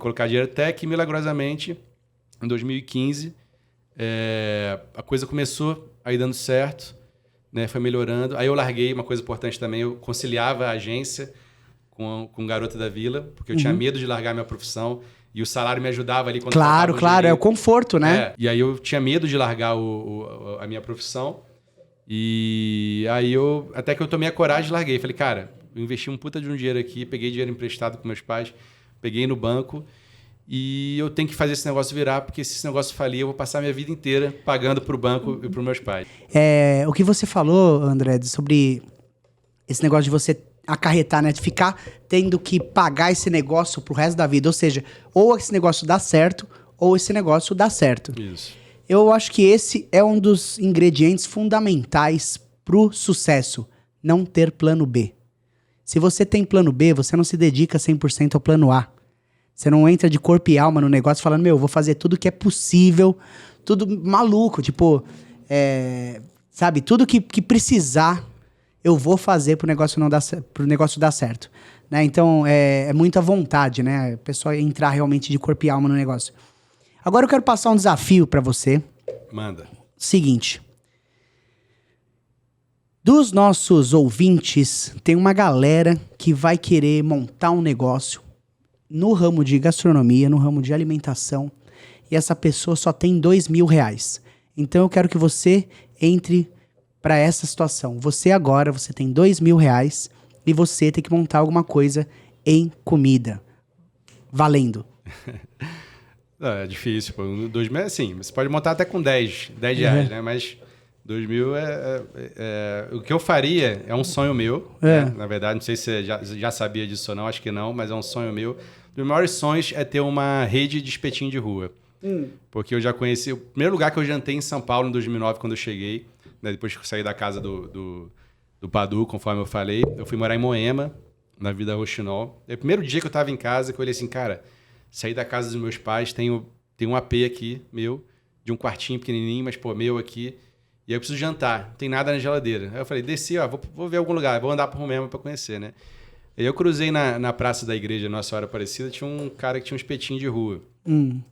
Speaker 3: colocar dinheiro, até que, milagrosamente, em 2015, a coisa começou a ir dando certo, né? Foi melhorando. Aí eu larguei, uma coisa importante também, eu conciliava a agência com Garota da Vila, porque eu tinha medo de largar minha profissão. E o salário me ajudava ali quando
Speaker 2: Claro, é o conforto, né?
Speaker 3: E aí eu tinha medo de largar a minha profissão. E aí até que eu tomei a coragem e larguei. Falei, cara, eu investi um puta de um dinheiro aqui, peguei dinheiro emprestado com meus pais, peguei no banco e eu tenho que fazer esse negócio virar, porque se esse negócio falir, eu vou passar minha vida inteira pagando pro banco e pros meus pais.
Speaker 2: O que você falou, André, sobre esse negócio de você acarretar, né? De ficar tendo que pagar esse negócio pro resto da vida. Ou seja, ou esse negócio dá certo, ou esse negócio dá certo.
Speaker 3: Isso.
Speaker 2: Eu acho que esse é um dos ingredientes fundamentais pro sucesso. Não ter plano B. Se você tem plano B, você não se dedica 100% ao plano A. Você não entra de corpo e alma no negócio falando, vou fazer tudo que é possível, tudo maluco, tipo, sabe, tudo que precisar, eu vou fazer pro negócio dar certo. Né? Então, é muita vontade, né? A pessoa entrar realmente de corpo e alma no negócio. Agora eu quero passar um desafio pra você.
Speaker 3: Manda.
Speaker 2: Seguinte. Dos nossos ouvintes, tem uma galera que vai querer montar um negócio no ramo de gastronomia, no ramo de alimentação, e essa pessoa só tem R$2.000. Então eu quero que você entre para essa situação. Você tem R$2.000 e você tem que montar alguma coisa em comida. Valendo.
Speaker 3: É difícil, pô. 2.000 assim, você pode montar até com 10 reais, né? Mas 2.000 o que eu faria é um sonho meu. Né? Na verdade, não sei se você já sabia disso ou não, acho que não, mas é um sonho meu. Um dos maiores sonhos é ter uma rede de espetinho de rua. Porque eu já conheci... O primeiro lugar que eu jantei em São Paulo, em 2009, quando eu cheguei, né? Depois que eu saí da casa do Padu, conforme eu falei, eu fui morar em Moema, na Vida Roxinol. É o primeiro dia que eu estava em casa, que eu olhei assim, cara, saí da casa dos meus pais, tem um AP aqui, meu, de um quartinho pequenininho, mas, pô, meu aqui... E aí eu preciso jantar, não tem nada na geladeira. Aí eu falei, desci, vou ver algum lugar, vou andar por Moema para conhecer, né? Aí eu cruzei na praça da igreja Nossa Senhora Aparecida, tinha um cara que tinha um espetinho de rua.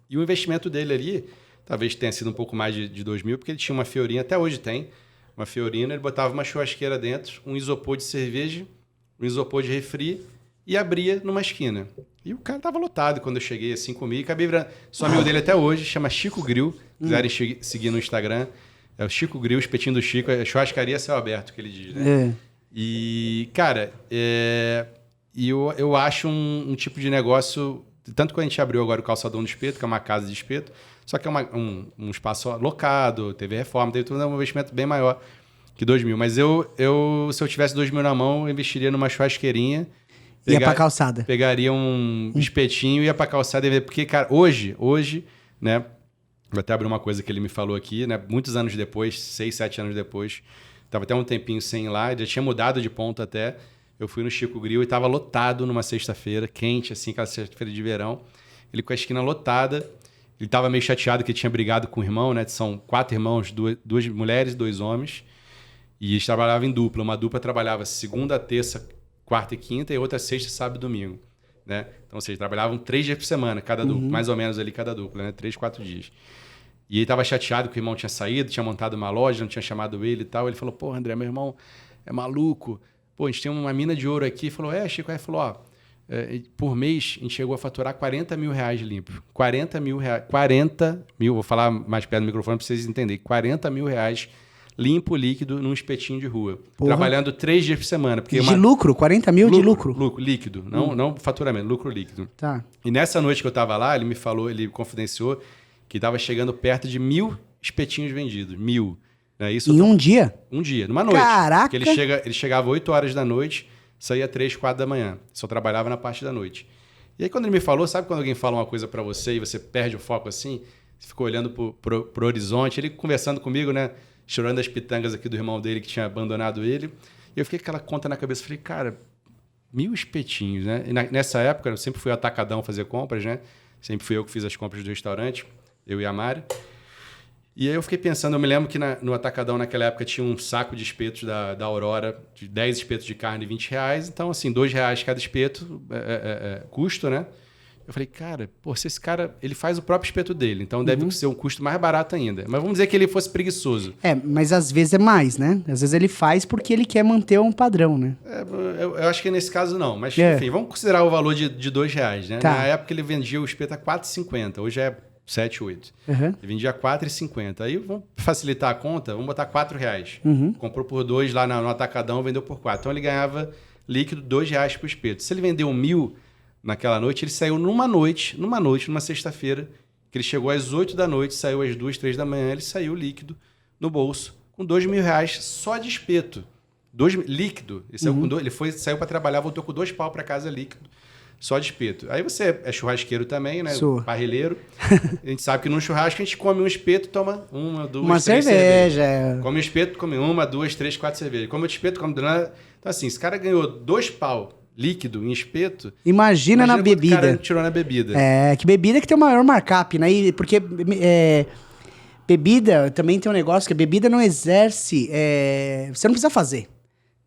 Speaker 3: E o investimento dele ali, talvez tenha sido um pouco mais de 2.000, porque ele tinha uma fiorinha, até hoje tem, uma fiorina, ele botava uma churrasqueira dentro, um isopor de cerveja, um isopor de refri e abria numa esquina. E o cara tava lotado quando eu cheguei, assim, comigo, e acabei virando... Sou amigo dele até hoje, chama Chico Grill, se quiserem seguir no Instagram. É o Chico Grill, o espetinho do Chico, é churrascaria céu aberto, que ele diz, né? E, cara, eu acho um tipo de negócio... Tanto que a gente abriu agora o Calçadão do Espeto, que é uma casa de espeto, Só que é um espaço locado, teve reforma, teve tudo, um investimento bem maior que 2 mil. Mas se eu tivesse 2 mil na mão, eu investiria numa churrasqueirinha.
Speaker 2: Ia pra calçada.
Speaker 3: Pegaria um espetinho e ia pra calçada. Porque, cara, hoje, né? Vou até abrir uma coisa que ele me falou aqui, né? Muitos anos depois, 6, 7 anos depois, tava até um tempinho sem ir lá, já tinha mudado de ponto até. Eu fui no Chico Grill e tava lotado numa sexta-feira, quente, assim, aquela sexta-feira de verão. Ele com a esquina lotada. Ele tava meio chateado que tinha brigado com o irmão, né? São 4 irmãos, 2 mulheres e 2 homens. E eles trabalhavam em dupla. Uma dupla trabalhava segunda, terça, quarta e quinta, e outra sexta, sábado e domingo. Né? Então, vocês trabalhavam 3 dias por semana, cada dupla, mais ou menos ali cada dupla, né? 3, 4 dias. E ele estava chateado que o irmão tinha saído, tinha montado uma loja, não tinha chamado ele e tal. Ele falou, pô, André, meu irmão é maluco. Pô, a gente tem uma mina de ouro aqui. Ele falou, Chico. Aí ele falou, por mês a gente chegou a faturar 40 mil reais limpo. 40 mil reais. 40 mil, vou falar mais perto do microfone para vocês entenderem. 40 mil reais limpo, líquido, num espetinho de rua. Porra. Trabalhando 3 dias por semana. Porque
Speaker 2: de lucro? 40 mil de lucro?
Speaker 3: Lucro, líquido. Não faturamento, lucro líquido.
Speaker 2: Tá.
Speaker 3: E nessa noite que eu estava lá, ele me falou, ele confidenciou que estava chegando perto de 1.000 espetinhos vendidos. 1.000. Né? Isso
Speaker 2: em um dia?
Speaker 3: Um dia, numa noite.
Speaker 2: Caraca!
Speaker 3: Porque ele chegava 8 horas da noite, saía 3, 4 da manhã. Só trabalhava na parte da noite. E aí quando ele me falou, sabe quando alguém fala uma coisa para você e você perde o foco assim? Você ficou olhando pro horizonte, ele conversando comigo, né? Chorando as pitangas aqui do irmão dele que tinha abandonado ele. E eu fiquei com aquela conta na cabeça. Falei, cara, 1.000 espetinhos, né? E nessa época, eu sempre fui atacadão fazer compras, né? Sempre fui eu que fiz as compras do restaurante, eu e a Mari. E aí eu fiquei pensando, eu me lembro que no atacadão naquela época tinha um saco de espetos da Aurora, de 10 espetos de carne, R$20. Então, assim, R$2 cada espeto, custo, né? Eu falei, cara, se esse cara, ele faz o próprio espeto dele, então deve ser um custo mais barato ainda. Mas vamos dizer que ele fosse preguiçoso.
Speaker 2: Mas às vezes é mais, né? Às vezes ele faz porque ele quer manter um padrão, né?
Speaker 3: Eu acho que nesse caso não. Mas, enfim, vamos considerar o valor de R$2, né?
Speaker 2: Tá.
Speaker 3: Na época ele vendia o espeto a R$4,50, hoje é 7, 8. Ele vendia a R$4,50. Aí, vamos facilitar a conta, vamos botar R$4. Comprou por 2 lá no atacadão, vendeu por 4. Então ele ganhava líquido R$2 por espeto. Se ele vendeu 1.000... naquela noite, ele saiu numa sexta-feira, que ele chegou às 8 da noite, saiu às 2, 3 da manhã, ele saiu líquido no bolso, com R$2.000 só de espeto. Líquido. Ele saiu para trabalhar, voltou com 2 pau para casa líquido, só de espeto. Aí você é churrasqueiro também, né?
Speaker 2: Sou.
Speaker 3: Parrilheiro. A gente sabe que num churrasco a gente come um espeto, toma 1, 2,
Speaker 2: uma
Speaker 3: 3
Speaker 2: cerveja.
Speaker 3: cervejas. Come um espeto, come 1, 2, 3, 4 cervejas. Come outro espeto, come... Então assim, esse cara ganhou 2 pau líquido em espeto.
Speaker 2: Imagina na bebida.
Speaker 3: O cara tirou na bebida.
Speaker 2: Que bebida que tem o maior markup, né? Porque bebida também tem um negócio que a bebida não exerce. Você não precisa fazer.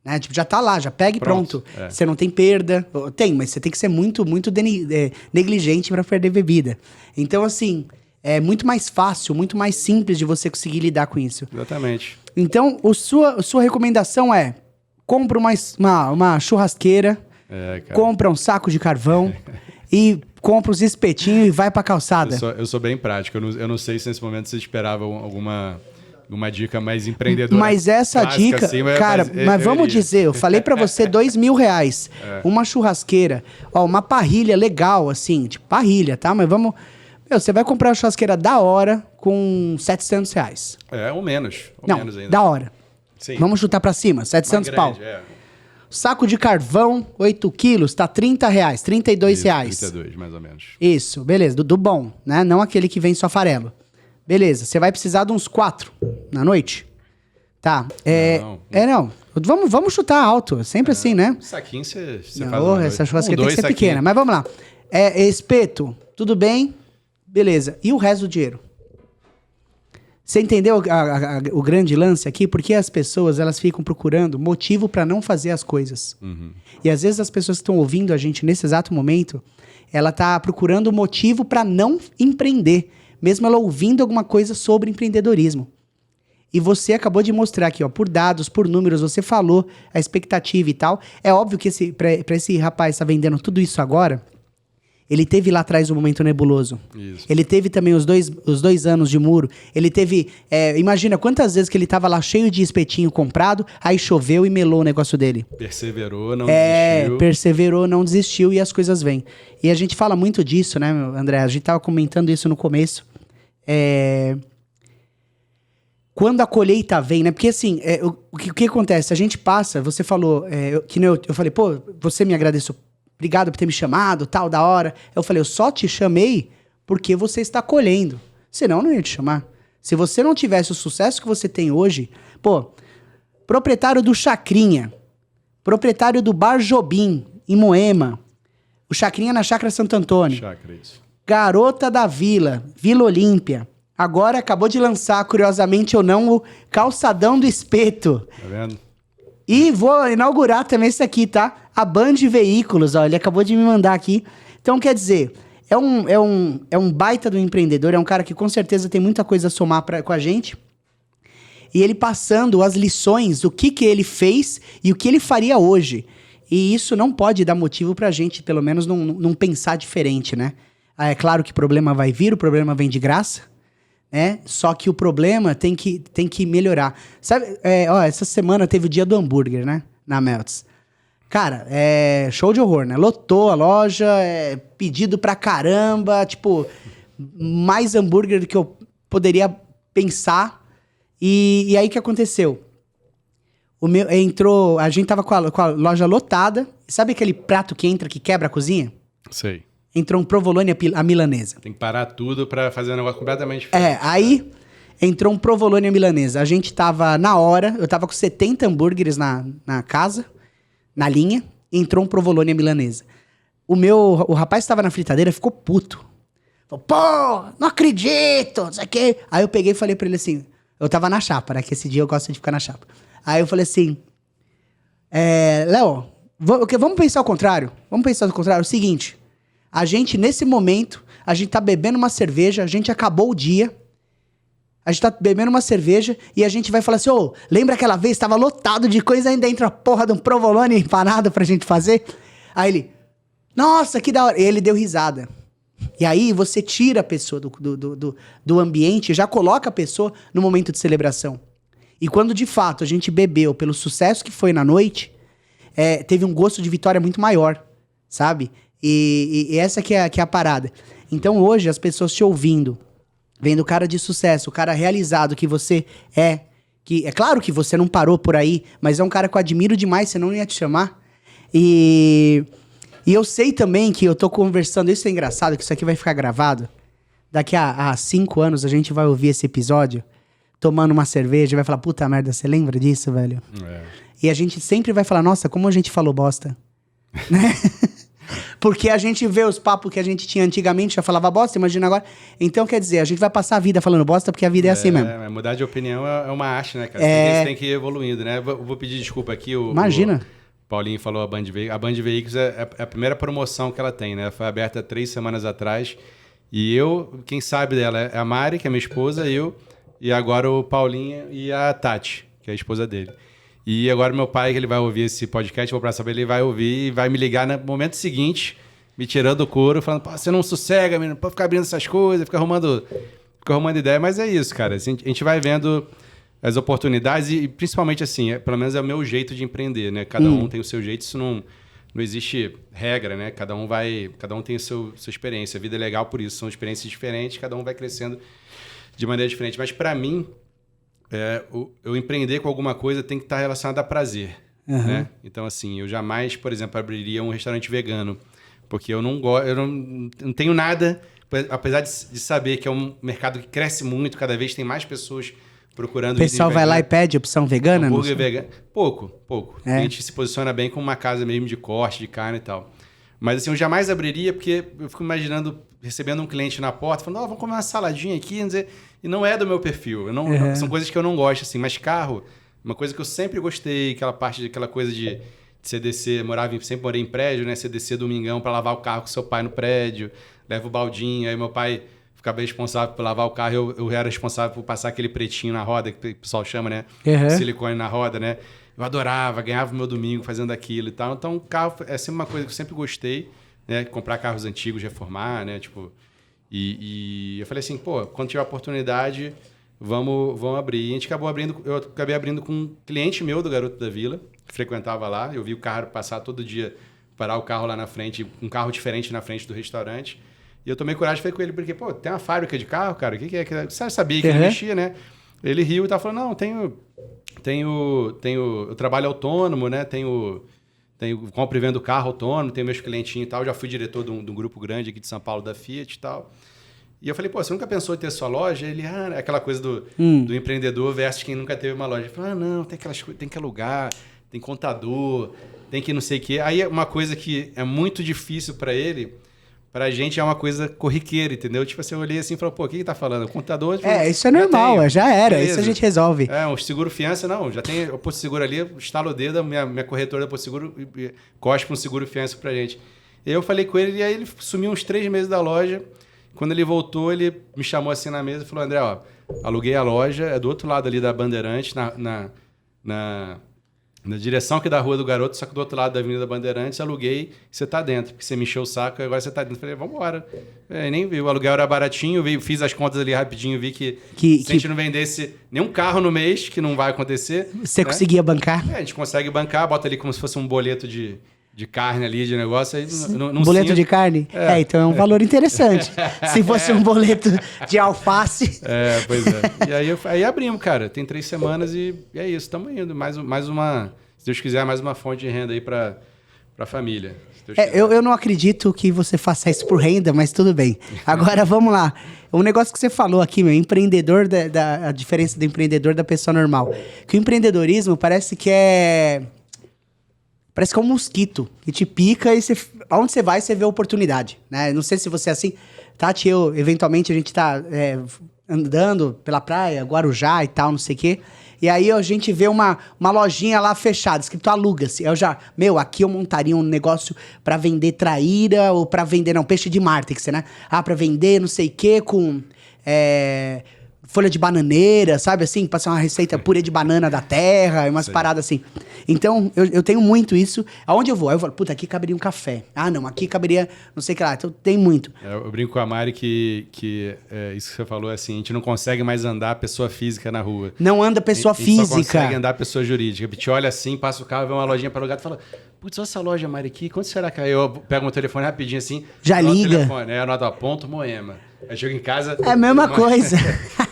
Speaker 2: Né? Tipo, já tá lá, já pega e pronto. Você não tem perda. Tem, mas você tem que ser muito, muito negligente para perder bebida. Então, assim, é muito mais fácil, muito mais simples de você conseguir lidar com isso.
Speaker 3: Exatamente.
Speaker 2: Então, sua recomendação é: compra uma churrasqueira. Compra um saco de carvão e compra os espetinhos e vai pra calçada.
Speaker 3: Eu sou bem prático. Eu não sei se nesse momento você esperava alguma dica mais empreendedora.
Speaker 2: Mas essa dica, assim, mas vamos dizer, eu falei pra você R$2.000. Uma churrasqueira, uma parrilha legal, assim, tipo parrilha, tá? Mas vamos... você vai comprar uma churrasqueira da hora com R$700.
Speaker 3: Ou menos.
Speaker 2: Menos
Speaker 3: ainda.
Speaker 2: Da hora.
Speaker 3: Sim.
Speaker 2: Vamos chutar pra cima, 700 pau. Saco de carvão, 8 quilos, tá R$30, R$32.
Speaker 3: 32, mais ou menos.
Speaker 2: Isso, beleza, do bom, né? Não aquele que vem só farelo. Beleza, você vai precisar de uns 4 na noite. Tá, não. Vamos chutar alto, sempre assim, né?
Speaker 3: Um saquinho você
Speaker 2: não,
Speaker 3: faz
Speaker 2: essa churrasqueira tem que ser pequena, mas vamos lá. Espeto, tudo bem? Beleza, e o resto do dinheiro? Você entendeu o grande lance aqui? Porque as pessoas, elas ficam procurando motivo para não fazer as coisas. E às vezes as pessoas que estão ouvindo a gente nesse exato momento, ela tá procurando motivo para não empreender, mesmo ela ouvindo alguma coisa sobre empreendedorismo. E você acabou de mostrar aqui, por dados, por números, você falou a expectativa e tal. É óbvio que para esse rapaz estar vendendo tudo isso agora, ele teve lá atrás um momento nebuloso.
Speaker 3: Isso.
Speaker 2: Ele teve também os dois anos de muro. Ele teve... imagina quantas vezes que ele tava lá cheio de espetinho comprado, aí choveu e melou o negócio dele.
Speaker 3: Perseverou, não desistiu.
Speaker 2: Perseverou, não desistiu e as coisas vêm. E a gente fala muito disso, né, André? A gente tava comentando isso no começo. Quando a colheita vem, né? Porque assim, o que acontece? A gente passa, você falou, que nem eu falei, pô, você me agradeceu, obrigado por ter me chamado, tal, da hora. Eu falei, eu só te chamei porque você está colhendo. Senão eu não ia te chamar. Se você não tivesse o sucesso que você tem hoje, pô, proprietário do Chacrinha, proprietário do Bar Jobim, em Moema, o Chacrinha na Chácara Santo Antônio.
Speaker 3: Chácara, isso.
Speaker 2: Garota da Vila, Vila Olímpia. Agora acabou de lançar, curiosamente ou não, o Calçadão do Espeto.
Speaker 3: Tá vendo?
Speaker 2: E vou inaugurar também esse aqui, tá? A Band Veículos, ó, ele acabou de me mandar aqui. Então, quer dizer, é um baita do empreendedor, é um cara que com certeza tem muita coisa a somar com a gente. E ele passando as lições, o que ele fez e o que ele faria hoje. E isso não pode dar motivo pra gente, pelo menos, não pensar diferente, né? É claro que problema vai vir, o problema vem de graça, né? Só que o problema tem que melhorar. Sabe, essa semana teve o dia do hambúrguer, né? Na Melts. Cara, show de horror, né? Lotou a loja, pedido pra caramba, tipo, mais hambúrguer do que eu poderia pensar. E aí o que aconteceu? A gente tava com a loja lotada. Sabe aquele prato que entra, que quebra a cozinha?
Speaker 3: Sei.
Speaker 2: Entrou um provolone à milanesa.
Speaker 3: Tem que parar tudo pra fazer um negócio completamente diferente.
Speaker 2: Aí entrou um provolone à milanesa. A gente tava na hora, eu tava com 70 hambúrgueres na casa, na linha, entrou um provolone à milanesa. O rapaz que tava na fritadeira ficou puto. Falou, pô, não acredito, não sei o quê. Aí eu peguei e falei pra ele assim, eu tava na chapa, né, que esse dia eu gosto de ficar na chapa. Aí eu falei assim, Léo, vamos pensar ao contrário. Vamos pensar ao contrário. É o seguinte, a gente, nesse momento, a gente tá bebendo uma cerveja, a gente acabou o dia, a gente tá bebendo uma cerveja e a gente vai falar assim, lembra aquela vez, tava lotado de coisa, ainda entra a porra de um provolone empanado pra gente fazer? Aí ele, nossa, que da hora. E ele deu risada. E aí você tira a pessoa do ambiente, já coloca a pessoa no momento de celebração. E quando, de fato, a gente bebeu pelo sucesso que foi na noite, teve um gosto de vitória muito maior, sabe? E essa que é a parada. Então, hoje, as pessoas te ouvindo, vendo o cara de sucesso, o cara realizado que você que é claro que você não parou por aí, mas é um cara que eu admiro demais, senão não ia te chamar. E eu sei também que eu tô conversando, isso é engraçado, que isso aqui vai ficar gravado. Daqui a 5 anos a gente vai ouvir esse episódio, tomando uma cerveja, e vai falar, puta merda, você lembra disso, velho? E a gente sempre vai falar, nossa, como a gente falou bosta. Né? Porque a gente vê os papos que a gente tinha antigamente, já falava bosta, imagina agora. Então, quer dizer, a gente vai passar a vida falando bosta, porque a vida é assim mesmo.
Speaker 3: Mudar de opinião é uma arte, né, cara? Você tem que ir evoluindo, né? Vou pedir desculpa aqui.
Speaker 2: Imagina.
Speaker 3: O Paulinho falou a Band Veículos. A Band Veículos é a primeira promoção que ela tem, né? Foi aberta 3 semanas atrás. E quem sabe dela é a Mari, que é minha esposa, eu, e agora o Paulinho e a Tati, que é a esposa dele. E agora meu pai, que ele vai ouvir esse podcast, vou pra saber, ele vai ouvir e vai me ligar no momento seguinte, me tirando o couro, falando, pô, você não sossega, menino, pode ficar abrindo essas coisas, fica arrumando ideia, mas é isso, cara. Assim, a gente vai vendo as oportunidades e principalmente assim, pelo menos é o meu jeito de empreender, né? Cada um tem o seu jeito, isso não existe regra, né? Cada um tem sua experiência. A vida é legal por isso, são experiências diferentes, cada um vai crescendo de maneira diferente. Mas para mim, eu empreender com alguma coisa tem que estar relacionado a prazer, né? Então assim, eu jamais, por exemplo, abriria um restaurante vegano, porque eu não tenho nada, apesar de saber que é um mercado que cresce muito, cada vez tem mais pessoas procurando.
Speaker 2: O pessoal vai lá e pede opção vegana?
Speaker 3: Hambúrguer vegano. Pouco. A gente se posiciona bem como uma casa mesmo de corte, de carne e tal. Mas assim, eu jamais abriria, porque eu fico imaginando, recebendo um cliente na porta, falando, vamos comer uma saladinha aqui, e não é do meu perfil. São coisas que eu não gosto, assim. Mas carro, uma coisa que eu sempre gostei, aquela coisa de você descer, sempre morei em prédio, né? Você descer domingão para lavar o carro com seu pai no prédio, leva o baldinho, aí meu pai ficava responsável por lavar o carro, eu era responsável por passar aquele pretinho na roda, que o pessoal chama, né? Silicone na roda, né? Eu adorava, ganhava o meu domingo fazendo aquilo e tal. Então, o carro é sempre uma coisa que eu sempre gostei, né? Comprar carros antigos, reformar, né? Tipo, e eu falei assim, pô, quando tiver a oportunidade, vamos abrir. E eu acabei abrindo com um cliente meu do Garoto da Vila, que frequentava lá. Eu vi o carro passar todo dia, parar o carro lá na frente, um carro diferente na frente do restaurante. E eu tomei coragem e falei com ele, porque, pô, tem uma fábrica de carro, cara, o que é? Você sabia que ele mexia, né? Ele riu e tava falando, não, eu trabalho autônomo, né? Compro e vendo carro autônomo, tenho meus clientinhos e tal. Já fui diretor de um grupo grande aqui de São Paulo da Fiat e tal. E eu falei, pô, você nunca pensou em ter sua loja? Ele, aquela coisa do empreendedor versus quem nunca teve uma loja. Ele falou, não, tem aquelas coisas, tem que alugar, tem contador, tem que não sei o quê. Aí uma coisa que é muito difícil para ele, pra gente é uma coisa corriqueira, entendeu? Tipo assim, eu olhei assim e falei, pô, o que tá falando? Contador?
Speaker 2: Isso é normal, já era,
Speaker 3: beleza.
Speaker 2: Isso a gente resolve.
Speaker 3: Um seguro-fiança, não, já tem o Porto Seguro ali, estalo o dedo, minha corretora da Porto Seguro cospe um seguro-fiança pra gente. E eu falei com ele, e aí ele sumiu uns 3 meses da loja. Quando ele voltou, ele me chamou assim na mesa e falou, André, ó, aluguei a loja, é do outro lado ali da Bandeirantes, na direção aqui da Rua do Garoto, só que do outro lado da Avenida Bandeirantes, aluguei, você tá dentro, porque você me encheu o saco, agora você tá dentro. Eu falei, vambora. Nem vi, o aluguel era baratinho, fiz as contas ali rapidinho, vi que se a gente não vendesse nenhum carro no mês, que não vai acontecer...
Speaker 2: Você conseguia bancar?
Speaker 3: A gente consegue bancar, bota ali como se fosse um boleto de carne ali, de negócio, aí não
Speaker 2: boleto de carne? Então é um valor interessante. Se fosse um boleto de alface...
Speaker 3: Pois é. E aí abrimos, cara. Tem 3 semanas e é isso. Estamos indo. Mais uma... Se Deus quiser, mais uma fonte de renda aí pra família.
Speaker 2: Eu não acredito que você faça isso por renda, mas tudo bem. Agora, vamos lá. Um negócio que você falou aqui, empreendedor, a diferença do empreendedor da pessoa normal. Que o empreendedorismo parece que é um mosquito que te pica e aonde você vai, você vê oportunidade, né? Não sei se você é assim. Tati, eventualmente, a gente tá andando pela praia, Guarujá e tal, não sei o quê. E aí a gente vê uma lojinha lá fechada, escrito aluga-se. Aqui eu montaria um negócio pra vender traíra ou pra vender, peixe de Mártex, né? Pra vender não sei o quê com... folha de bananeira, sabe assim? Passar uma receita purê de banana da terra, umas paradas assim. Então, eu tenho muito isso. Aonde eu vou? Aí eu falo, puta, aqui caberia um café. Não, aqui caberia não sei o que lá. Então, tem muito.
Speaker 3: Eu brinco com a Mari que isso que você falou é assim, a gente não consegue mais andar pessoa física na rua.
Speaker 2: Não anda pessoa física.
Speaker 3: Só consegue andar pessoa jurídica. A gente olha assim, passa o carro, vê uma lojinha para alugar e fala, putz, olha essa loja, Mari, aqui, quanto será que é? Eu pego meu telefone rapidinho assim.
Speaker 2: Já liga.
Speaker 3: Anota ponto Moema. Aí chego em casa...
Speaker 2: É a mesma coisa.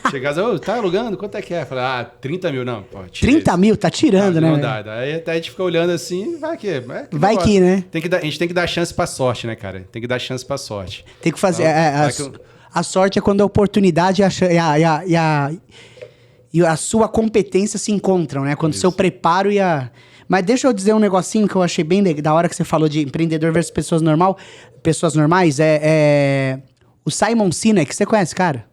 Speaker 3: Chega em casa, tá alugando? Quanto é que é? Fala, 30 mil. Não, pô,
Speaker 2: 30 mil? Tá tirando, né?
Speaker 3: Não dá. Aí até a gente fica olhando assim, vai que...
Speaker 2: Vai que, né?
Speaker 3: A gente tem que dar chance pra sorte, né, cara? Tem que dar chance pra sorte.
Speaker 2: Tem que fazer... A sorte é quando a oportunidade e a sua competência se encontram, né? Quando o seu preparo e a... Mas deixa eu dizer um negocinho que eu achei bem da hora que você falou de empreendedor versus pessoas normais. O Simon Sinek, você conhece, cara?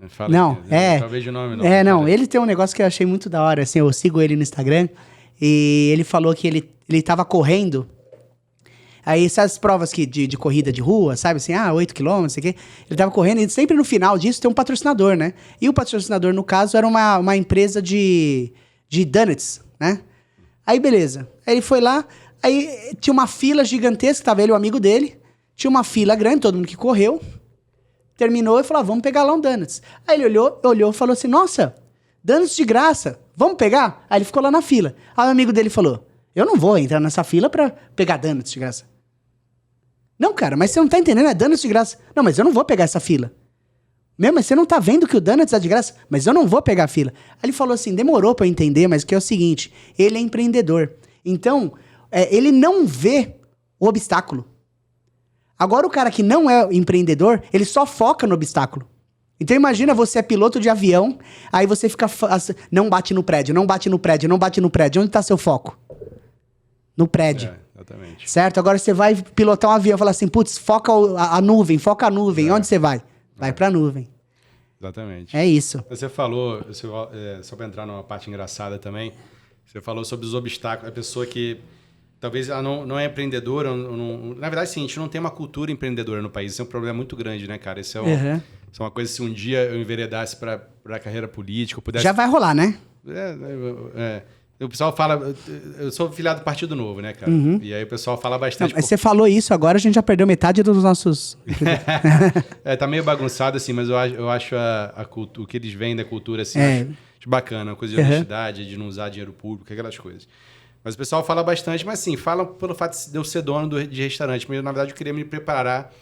Speaker 3: Fala
Speaker 2: não,
Speaker 3: aqui, talvez de nome não.
Speaker 2: Ele tem um negócio que eu achei muito da hora, assim, eu sigo ele no Instagram, e ele falou que ele tava correndo, aí essas provas de corrida de rua, sabe, assim, 8 km, não sei o quê, ele tava correndo, e sempre no final disso tem um patrocinador, né? E o patrocinador, no caso, era uma empresa de donuts, né? Aí, beleza. Aí ele foi lá, aí tinha uma fila gigantesca, tava ele, o amigo dele, tinha uma fila grande, todo mundo que correu, terminou e falou, vamos pegar lá um donuts. Aí ele olhou e falou assim, nossa, donuts de graça, vamos pegar? Aí ele ficou lá na fila. Aí o amigo dele falou, eu não vou entrar nessa fila pra pegar donuts de graça. Não, cara, mas você não tá entendendo, é donuts de graça. Não, mas eu não vou pegar essa fila. Mas você não tá vendo que o donuts é de graça? Mas eu não vou pegar a fila. Aí ele falou assim, demorou pra eu entender, mas que é o seguinte, ele é empreendedor. Então, ele não vê o obstáculo. Agora, o cara que não é empreendedor, ele só foca no obstáculo. Então, imagina, você é piloto de avião, aí você fica... Não bate no prédio, não bate no prédio, não bate no prédio. Onde está seu foco? No prédio.
Speaker 3: Exatamente.
Speaker 2: Certo? Agora você vai pilotar um avião e fala assim, putz, foca a nuvem, foca a nuvem. Onde você vai? Vai para a nuvem.
Speaker 3: Exatamente.
Speaker 2: É isso.
Speaker 3: Você falou, só para entrar numa parte engraçada também, você falou sobre os obstáculos. A pessoa que... Talvez ela não é empreendedora. Na verdade, sim, a gente não tem uma cultura empreendedora no país. Isso é um problema muito grande, né, cara? Isso é uma coisa, se um dia eu enveredasse para a carreira política, eu pudesse...
Speaker 2: Já vai rolar, né?
Speaker 3: O pessoal fala... Eu sou filiado do Partido Novo, né, cara? E aí o pessoal fala bastante...
Speaker 2: Mas você falou isso, agora a gente já perdeu metade dos nossos...
Speaker 3: Tá meio bagunçado, assim, mas eu acho o que eles vendem da cultura, assim, acho bacana. Uma coisa de honestidade, de não usar dinheiro público, aquelas coisas. Mas o pessoal fala bastante, mas sim, fala pelo fato de eu ser dono de restaurante. Mas, na verdade, eu queria me preparar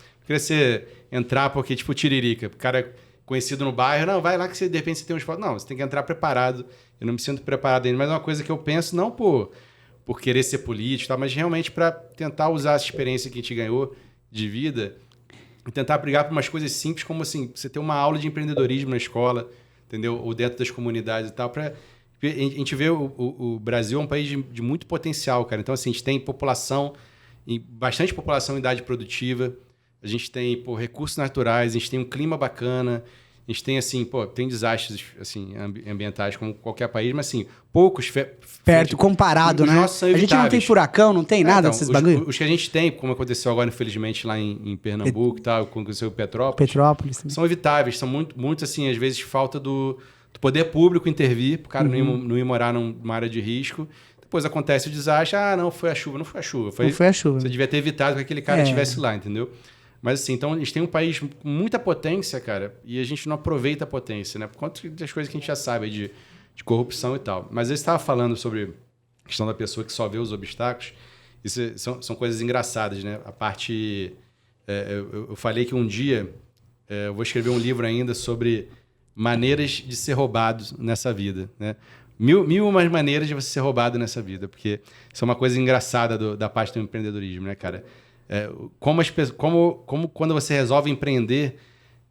Speaker 3: entrar porque, tipo, Tiririca, o cara conhecido no bairro, não, vai lá que de repente você tem um esporte. Não, você tem que entrar preparado. Eu não me sinto preparado ainda, mas é uma coisa que eu penso não por querer ser político, tá? Mas realmente para tentar usar essa experiência que a gente ganhou de vida e tentar brigar por umas coisas simples, como assim, você ter uma aula de empreendedorismo na escola, entendeu? Ou dentro das comunidades e tal, para a gente vê o Brasil é um país de muito potencial, cara. Então, assim, a gente tem bastante população em idade produtiva, a gente tem, recursos naturais, a gente tem um clima bacana, a gente tem, assim, tem desastres assim, ambientais como qualquer país, mas, assim, poucos...
Speaker 2: Perto, comparado, né? A gente não tem furacão, não tem nada desses bagulho?
Speaker 3: Os que a gente tem, como aconteceu agora, infelizmente, lá em Pernambuco e tal, como aconteceu em Petrópolis, são evitáveis, são muito, assim, às vezes, falta do poder público intervir, para o cara não ir morar numa área de risco. Depois acontece o desastre, não foi a chuva. Não foi a chuva.
Speaker 2: Não foi a chuva.
Speaker 3: Você devia ter evitado que aquele cara estivesse lá, entendeu? Mas assim, então a gente tem um país com muita potência, cara, e a gente não aproveita a potência, né? Por conta das coisas que a gente já sabe de corrupção e tal. Mas eu estava falando sobre a questão da pessoa que só vê os obstáculos. Isso são coisas engraçadas, né? A parte... eu falei que um dia eu vou escrever um livro ainda sobre maneiras de ser roubado nessa vida, né? Mil umas maneiras de você ser roubado nessa vida, porque isso é uma coisa engraçada da parte do empreendedorismo, né, cara? Como quando você resolve empreender,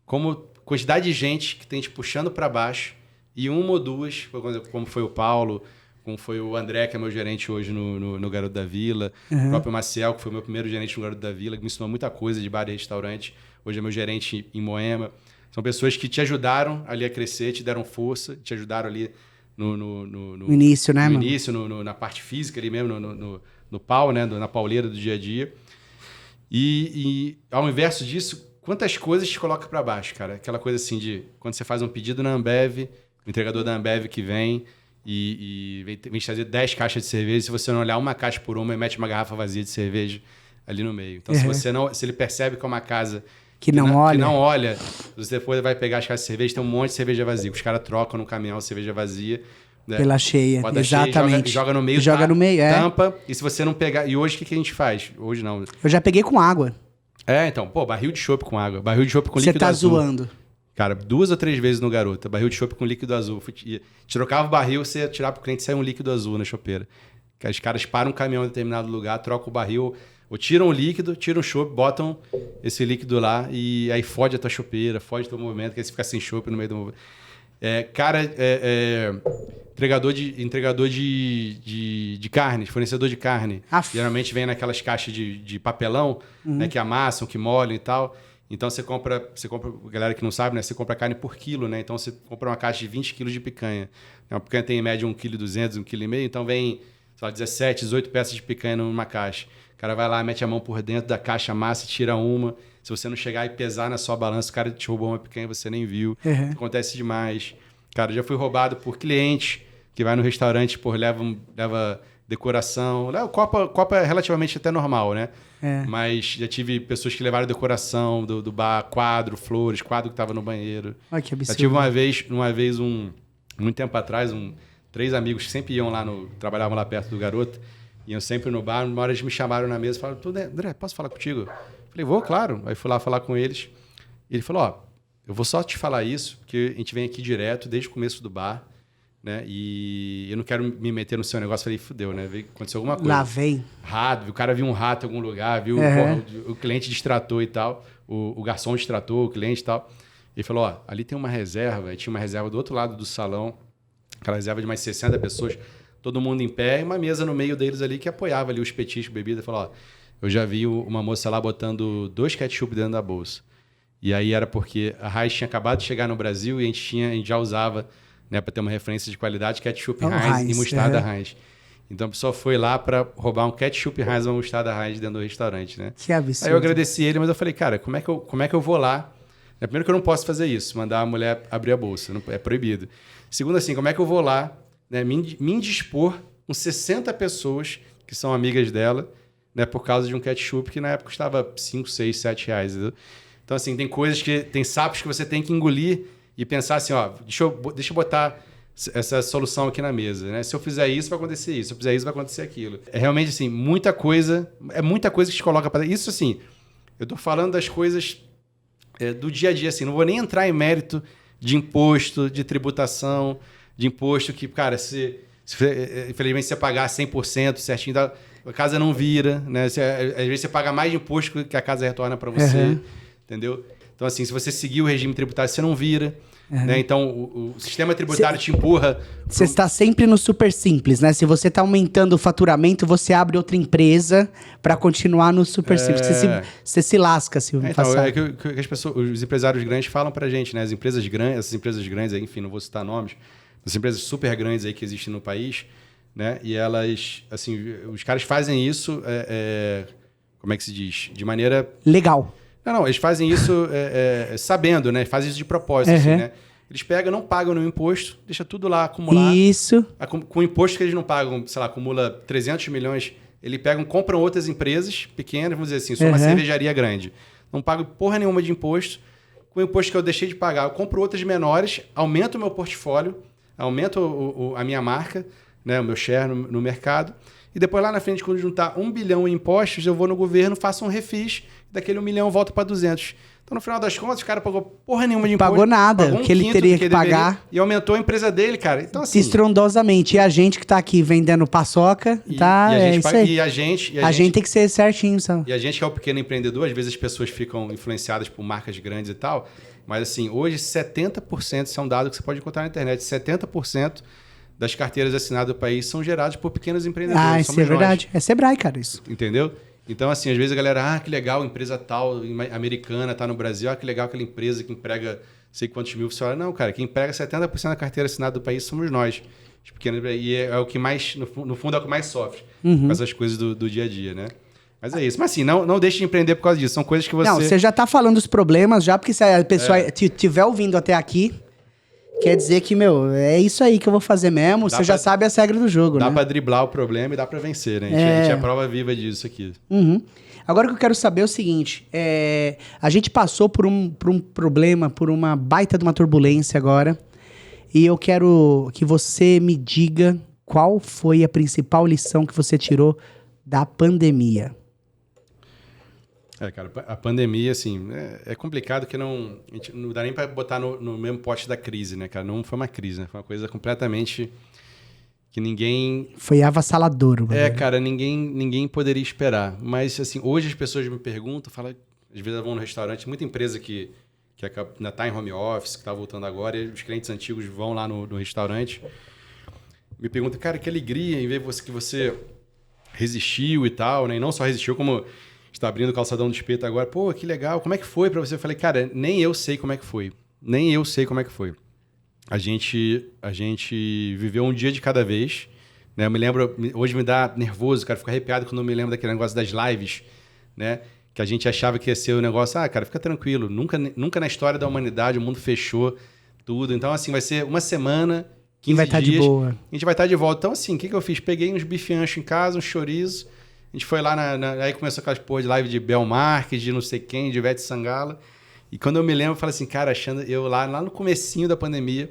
Speaker 3: como quantidade de gente que tem te puxando para baixo, e uma ou duas, como foi o Paulo, como foi o André, que é meu gerente hoje no Garoto da Vila, o próprio Maciel, que foi meu primeiro gerente no Garoto da Vila, que me ensinou muita coisa de bar e restaurante, hoje é meu gerente em Moema. São pessoas que te ajudaram ali a crescer, te deram força, te ajudaram ali no
Speaker 2: início, né,
Speaker 3: no início, na parte física ali mesmo, no pau, né, na pauleira do dia a dia. E ao inverso disso, quantas coisas te coloca para baixo, cara? Aquela coisa assim de quando você faz um pedido na Ambev, o entregador da Ambev que vem e vem te trazer 10 caixas de cerveja, se você não olhar uma caixa por uma, ele mete uma garrafa vazia de cerveja ali no meio. Então, se ele percebe que é uma casa que não olha, você depois vai pegar as caixas de cerveja, tem um monte de cerveja vazia. Os caras trocam no caminhão cerveja vazia. Né?
Speaker 2: Pela cheia, exatamente.
Speaker 3: Joga no meio, tampa. E se você não pegar... E hoje o que a gente faz? Hoje não.
Speaker 2: Eu já peguei com água.
Speaker 3: Então, barril de chopp com água. Barril de chopp com líquido azul.
Speaker 2: Você tá zoando.
Speaker 3: Cara, 2 ou 3 vezes no Garoto. Barril de chopp com líquido azul. Trocava o barril, você ia tirar pro cliente e saia um líquido azul na chopeira. Os caras param um caminhão em determinado lugar, trocam o barril... Ou tiram o líquido, tiram o chopp, botam esse líquido lá e aí fode a tua chopeira, fode o teu movimento, que aí você fica sem chopp no meio do movimento. Entregador de carne, fornecedor de carne. Geralmente vem naquelas caixas de papelão, né, que amassam, que molham e tal. Então você compra, galera que não sabe, né, você compra carne por quilo, né? Então você compra uma caixa de 20 quilos de picanha. Uma picanha tem em média 1,2 kg, 1,5 kg, então vem, sei lá, 17, 18 peças de picanha numa caixa. O cara vai lá, mete a mão por dentro da caixa, amassa, tira uma. Se você não chegar e pesar na sua balança, o cara te roubou uma picanha e você nem viu. Acontece demais. Cara, já fui roubado por cliente que vai no restaurante, leva decoração. O copo é relativamente até normal, né? Mas já tive pessoas que levaram decoração do bar, quadro, flores, quadro que estava no banheiro.
Speaker 2: Ai, que absurdo.
Speaker 3: Já tive uma vez muito tempo atrás, 3 amigos que sempre iam lá, trabalhavam lá perto do Garoto, iam sempre no bar, uma hora eles me chamaram na mesa e falaram, André, posso falar contigo? Falei, vou, claro. Aí fui lá falar com eles. E ele falou, eu vou só te falar isso, porque a gente vem aqui direto, desde o começo do bar, né? E eu não quero me meter no seu negócio. Falei, fudeu, né? Aconteceu alguma coisa.
Speaker 2: Lá vem.
Speaker 3: O cara viu um rato em algum lugar, viu o cliente distratou e tal, o garçom distratou o cliente e tal. Ele falou, ali tem uma reserva, e tinha uma reserva do outro lado do salão, aquela reserva de mais 60 pessoas, todo mundo em pé, e uma mesa no meio deles ali que apoiava ali os petiscos, bebida. Falou, eu já vi uma moça lá botando 2 ketchup dentro da bolsa. E aí era porque a Heinz tinha acabado de chegar no Brasil e a gente já usava, né, para ter uma referência de qualidade, ketchup Heinz e mostarda Heinz. Então a pessoa foi lá para roubar um ketchup Heinz e uma mostarda Heinz dentro do restaurante, né?
Speaker 2: Que absurdo.
Speaker 3: Aí eu agradeci ele, mas eu falei, cara, como é que eu vou lá? Primeiro que eu não posso fazer isso, mandar a mulher abrir a bolsa, é proibido. Segundo assim, como é que eu vou lá, né, me indispor com 60 pessoas que são amigas dela, né, por causa de um ketchup que na época custava 5, 6, 7 reais. Entendeu? Então, assim, tem sapos que você tem que engolir e pensar assim, deixa eu botar essa solução aqui na mesa, né? Se eu fizer isso, vai acontecer isso. Se eu fizer isso, vai acontecer aquilo. É realmente, assim, muita coisa que te coloca para... Isso, assim, Eu tô falando das coisas do dia a dia, assim. Não vou nem entrar em mérito de imposto, de tributação, de imposto que, cara, infelizmente, você pagar 100% certinho, a casa não vira, né? Às vezes você paga mais de imposto que a casa retorna para você, entendeu? Então, assim, se você seguir o regime tributário, você não vira. Né? Então, o sistema tributário te empurra...
Speaker 2: Você está sempre no super simples, né? Se você está aumentando o faturamento, você abre outra empresa para continuar no super simples. Você se lasca se passar.
Speaker 3: É que as pessoas, os empresários grandes falam para a gente, né? As empresas grandes, essas empresas grandes, aí, enfim, não vou citar nomes, as empresas super grandes aí que existem no país, né? E elas, assim, os caras fazem isso, como é que se diz? De maneira...
Speaker 2: Legal.
Speaker 3: Não, eles fazem isso sabendo, né? Fazem isso de propósito, assim, né? Eles pegam, não pagam nenhum imposto, deixa tudo lá acumular.
Speaker 2: Isso.
Speaker 3: Com o imposto que eles não pagam, sei lá, acumula 300 milhões, eles pegam, compram outras empresas pequenas, vamos dizer assim, sou uma cervejaria grande. Não pago porra nenhuma de imposto. Com o imposto que eu deixei de pagar, eu compro outras menores, aumento o meu portfólio, aumento a minha marca, né? O meu share no mercado. E depois lá na frente, quando juntar 1 bilhão em impostos, eu vou no governo, faço um refis, daquele 1 milhão volta para 200. Então, no final das contas, o cara pagou porra nenhuma de imposto.
Speaker 2: Pagou nada, que ele teria que pagar.
Speaker 3: E aumentou a empresa dele, cara. Então, assim...
Speaker 2: Estrondosamente. E a gente que tá aqui vendendo paçoca,
Speaker 3: E a gente
Speaker 2: tem que ser certinho, sabe?
Speaker 3: E a gente que é o pequeno empreendedor, às vezes as pessoas ficam influenciadas por marcas grandes e tal, mas assim, hoje 70%, isso é um dado que você pode encontrar na internet, 70% das carteiras assinadas do país são geradas por pequenos empreendedores.
Speaker 2: Isso é verdade. É Sebrae, cara, isso.
Speaker 3: Entendeu? Então, assim, às vezes a galera, que legal, empresa tal, americana, tá no Brasil, que legal aquela empresa que emprega sei quantos mil. Você olha, não, cara, quem emprega 70% da carteira assinada do país somos nós. Os pequenos, e é o que mais, no fundo, é o que mais sofre com essas coisas do dia a dia, né? Mas é isso. Mas assim, não deixe de empreender por causa disso. São coisas que você...
Speaker 2: Não, você já tá falando dos problemas já, porque se a pessoa estiver ouvindo até aqui, quer dizer que, é isso aí que eu vou fazer mesmo. Você já sabe as regras do jogo, né?
Speaker 3: Dá pra driblar o problema e dá pra vencer, né? A gente é a prova viva disso aqui.
Speaker 2: Agora o que eu quero saber é o seguinte. A gente passou por um problema, por uma baita de uma turbulência agora. E eu quero que você me diga qual foi a principal lição que você tirou da pandemia.
Speaker 3: Cara, a pandemia, assim, é complicado que não dá nem para botar no mesmo pote da crise, né, cara? Não foi uma crise, né? Foi uma coisa completamente que ninguém...
Speaker 2: Foi avassalador.
Speaker 3: Cara, ninguém poderia esperar. Mas, assim, hoje as pessoas me perguntam, falam, às vezes vão no restaurante, muita empresa que ainda está em home office, que está voltando agora, e os clientes antigos vão lá no restaurante, me perguntam, cara, que alegria em ver que você resistiu e tal, né? E não só resistiu, como... está abrindo o calçadão do Espeto agora. Pô, que legal. Como é que foi para você? Eu falei, cara, nem eu sei como é que foi. A gente viveu um dia de cada vez. Né? Eu me lembro... Hoje me dá nervoso, cara. Fico arrepiado quando eu me lembro daquele negócio das lives, né? Que a gente achava que ia ser o negócio... cara, fica tranquilo. Nunca na história da humanidade o mundo fechou tudo. Então, assim, vai ser uma semana, 15
Speaker 2: vai estar de boa.
Speaker 3: A gente vai estar de volta. Então, assim, o que eu fiz? Peguei uns bife ancho em casa, um chorizo. A gente foi lá, aí começou aquelas porra de live de Bel Marques, de não sei quem, de Ivete Sangalo. E quando eu me lembro, eu falei assim, cara, eu lá no comecinho da pandemia,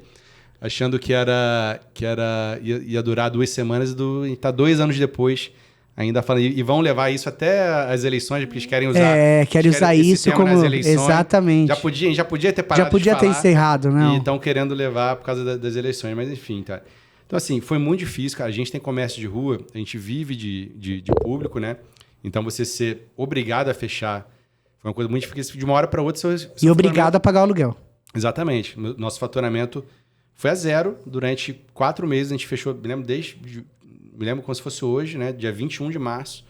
Speaker 3: achando que ia durar 2 semanas e tá 2 anos depois ainda falando. E vão levar isso até as eleições, porque eles querem usar...
Speaker 2: querem usar isso como... Exatamente.
Speaker 3: Já podia ter parado
Speaker 2: já podia
Speaker 3: de
Speaker 2: ter
Speaker 3: falar,
Speaker 2: encerrado, não?
Speaker 3: E estão querendo levar por causa das eleições, mas enfim, tá... Então, assim, foi muito difícil, cara. A gente tem comércio de rua, a gente vive de público, né? Então, você ser obrigado a fechar foi uma coisa muito difícil. De uma hora para outra...
Speaker 2: E obrigado a pagar o aluguel.
Speaker 3: Exatamente. Nosso faturamento foi a 0 durante 4 meses. A gente fechou, me lembro como se fosse hoje, né? Dia 21 de março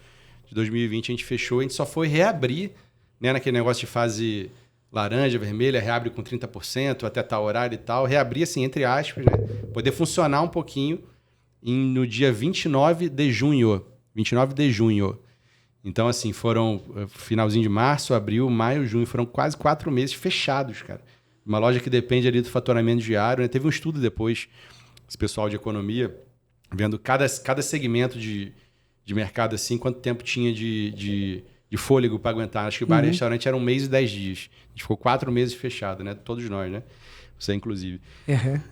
Speaker 3: de 2020, a gente fechou. A gente só foi reabrir, né? Naquele negócio de fase... laranja, vermelha, reabre com 30%, até tal horário e tal. Reabrir, assim, entre aspas, né? Poder funcionar um pouquinho no dia 29 de junho. 29 de junho. Então, assim, foram finalzinho de março, abril, maio, junho. Foram quase 4 meses fechados, cara. Uma loja que depende ali do faturamento diário, né? Teve um estudo depois, esse pessoal de economia, vendo cada segmento de mercado, assim, quanto tempo tinha de fôlego para aguentar. Acho que o bar e restaurante era 1 mês e 10 dias. A gente ficou 4 meses fechado, né? Todos nós, né? Você, inclusive.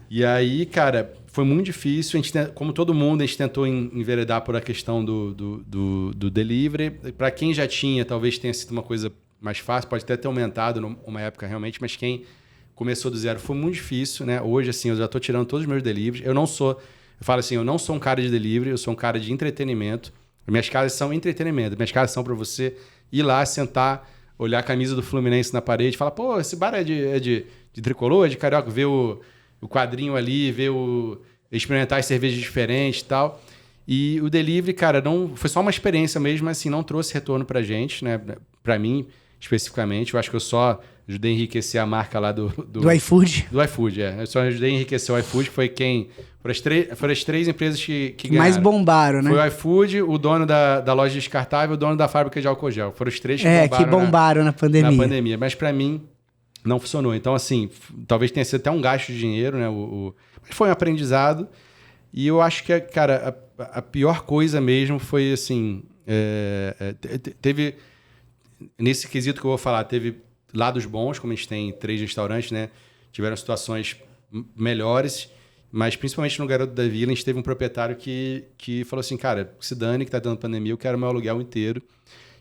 Speaker 3: E aí, cara, foi muito difícil. A gente, como todo mundo, a gente tentou enveredar por a questão do delivery. Para quem já tinha, talvez tenha sido uma coisa mais fácil, pode até ter aumentado numa época realmente, mas quem começou do zero foi muito difícil, né? Hoje, assim, eu já estou tirando todos os meus deliveries. Eu falo assim, eu não sou um cara de delivery, eu sou um cara de entretenimento. Minhas casas são entretenimento. Minhas casas são para você ir lá, sentar, olhar a camisa do Fluminense na parede, falar, pô, esse bar é de tricolor, é de carioca, ver o quadrinho ali, experimentar as cervejas diferentes e tal. E o delivery, cara, foi só uma experiência mesmo, mas assim, não trouxe retorno pra gente, né? Pra mim, especificamente. Eu acho que eu só ajudei a enriquecer a marca lá do
Speaker 2: iFood.
Speaker 3: Do iFood, é. Eu só ajudei a enriquecer o iFood, que foi quem... Foram as três empresas que ganharam.
Speaker 2: Mais bombaram, né?
Speaker 3: Foi o iFood, o dono da loja descartável e o dono da fábrica de álcool gel. Foram os três
Speaker 2: que bombaram na pandemia.
Speaker 3: Na pandemia. Mas pra mim, não funcionou. Então, assim, talvez tenha sido até um gasto de dinheiro, né? Mas foi um aprendizado. E eu acho que, cara, a pior coisa mesmo foi, assim... Teve... Nesse quesito que eu vou falar, teve lados bons, como a gente tem 3 restaurantes, né? Tiveram situações melhores, mas principalmente no Garoto da Vila, a gente teve um proprietário que falou assim, cara, se dane que tá dando pandemia, eu quero meu aluguel inteiro,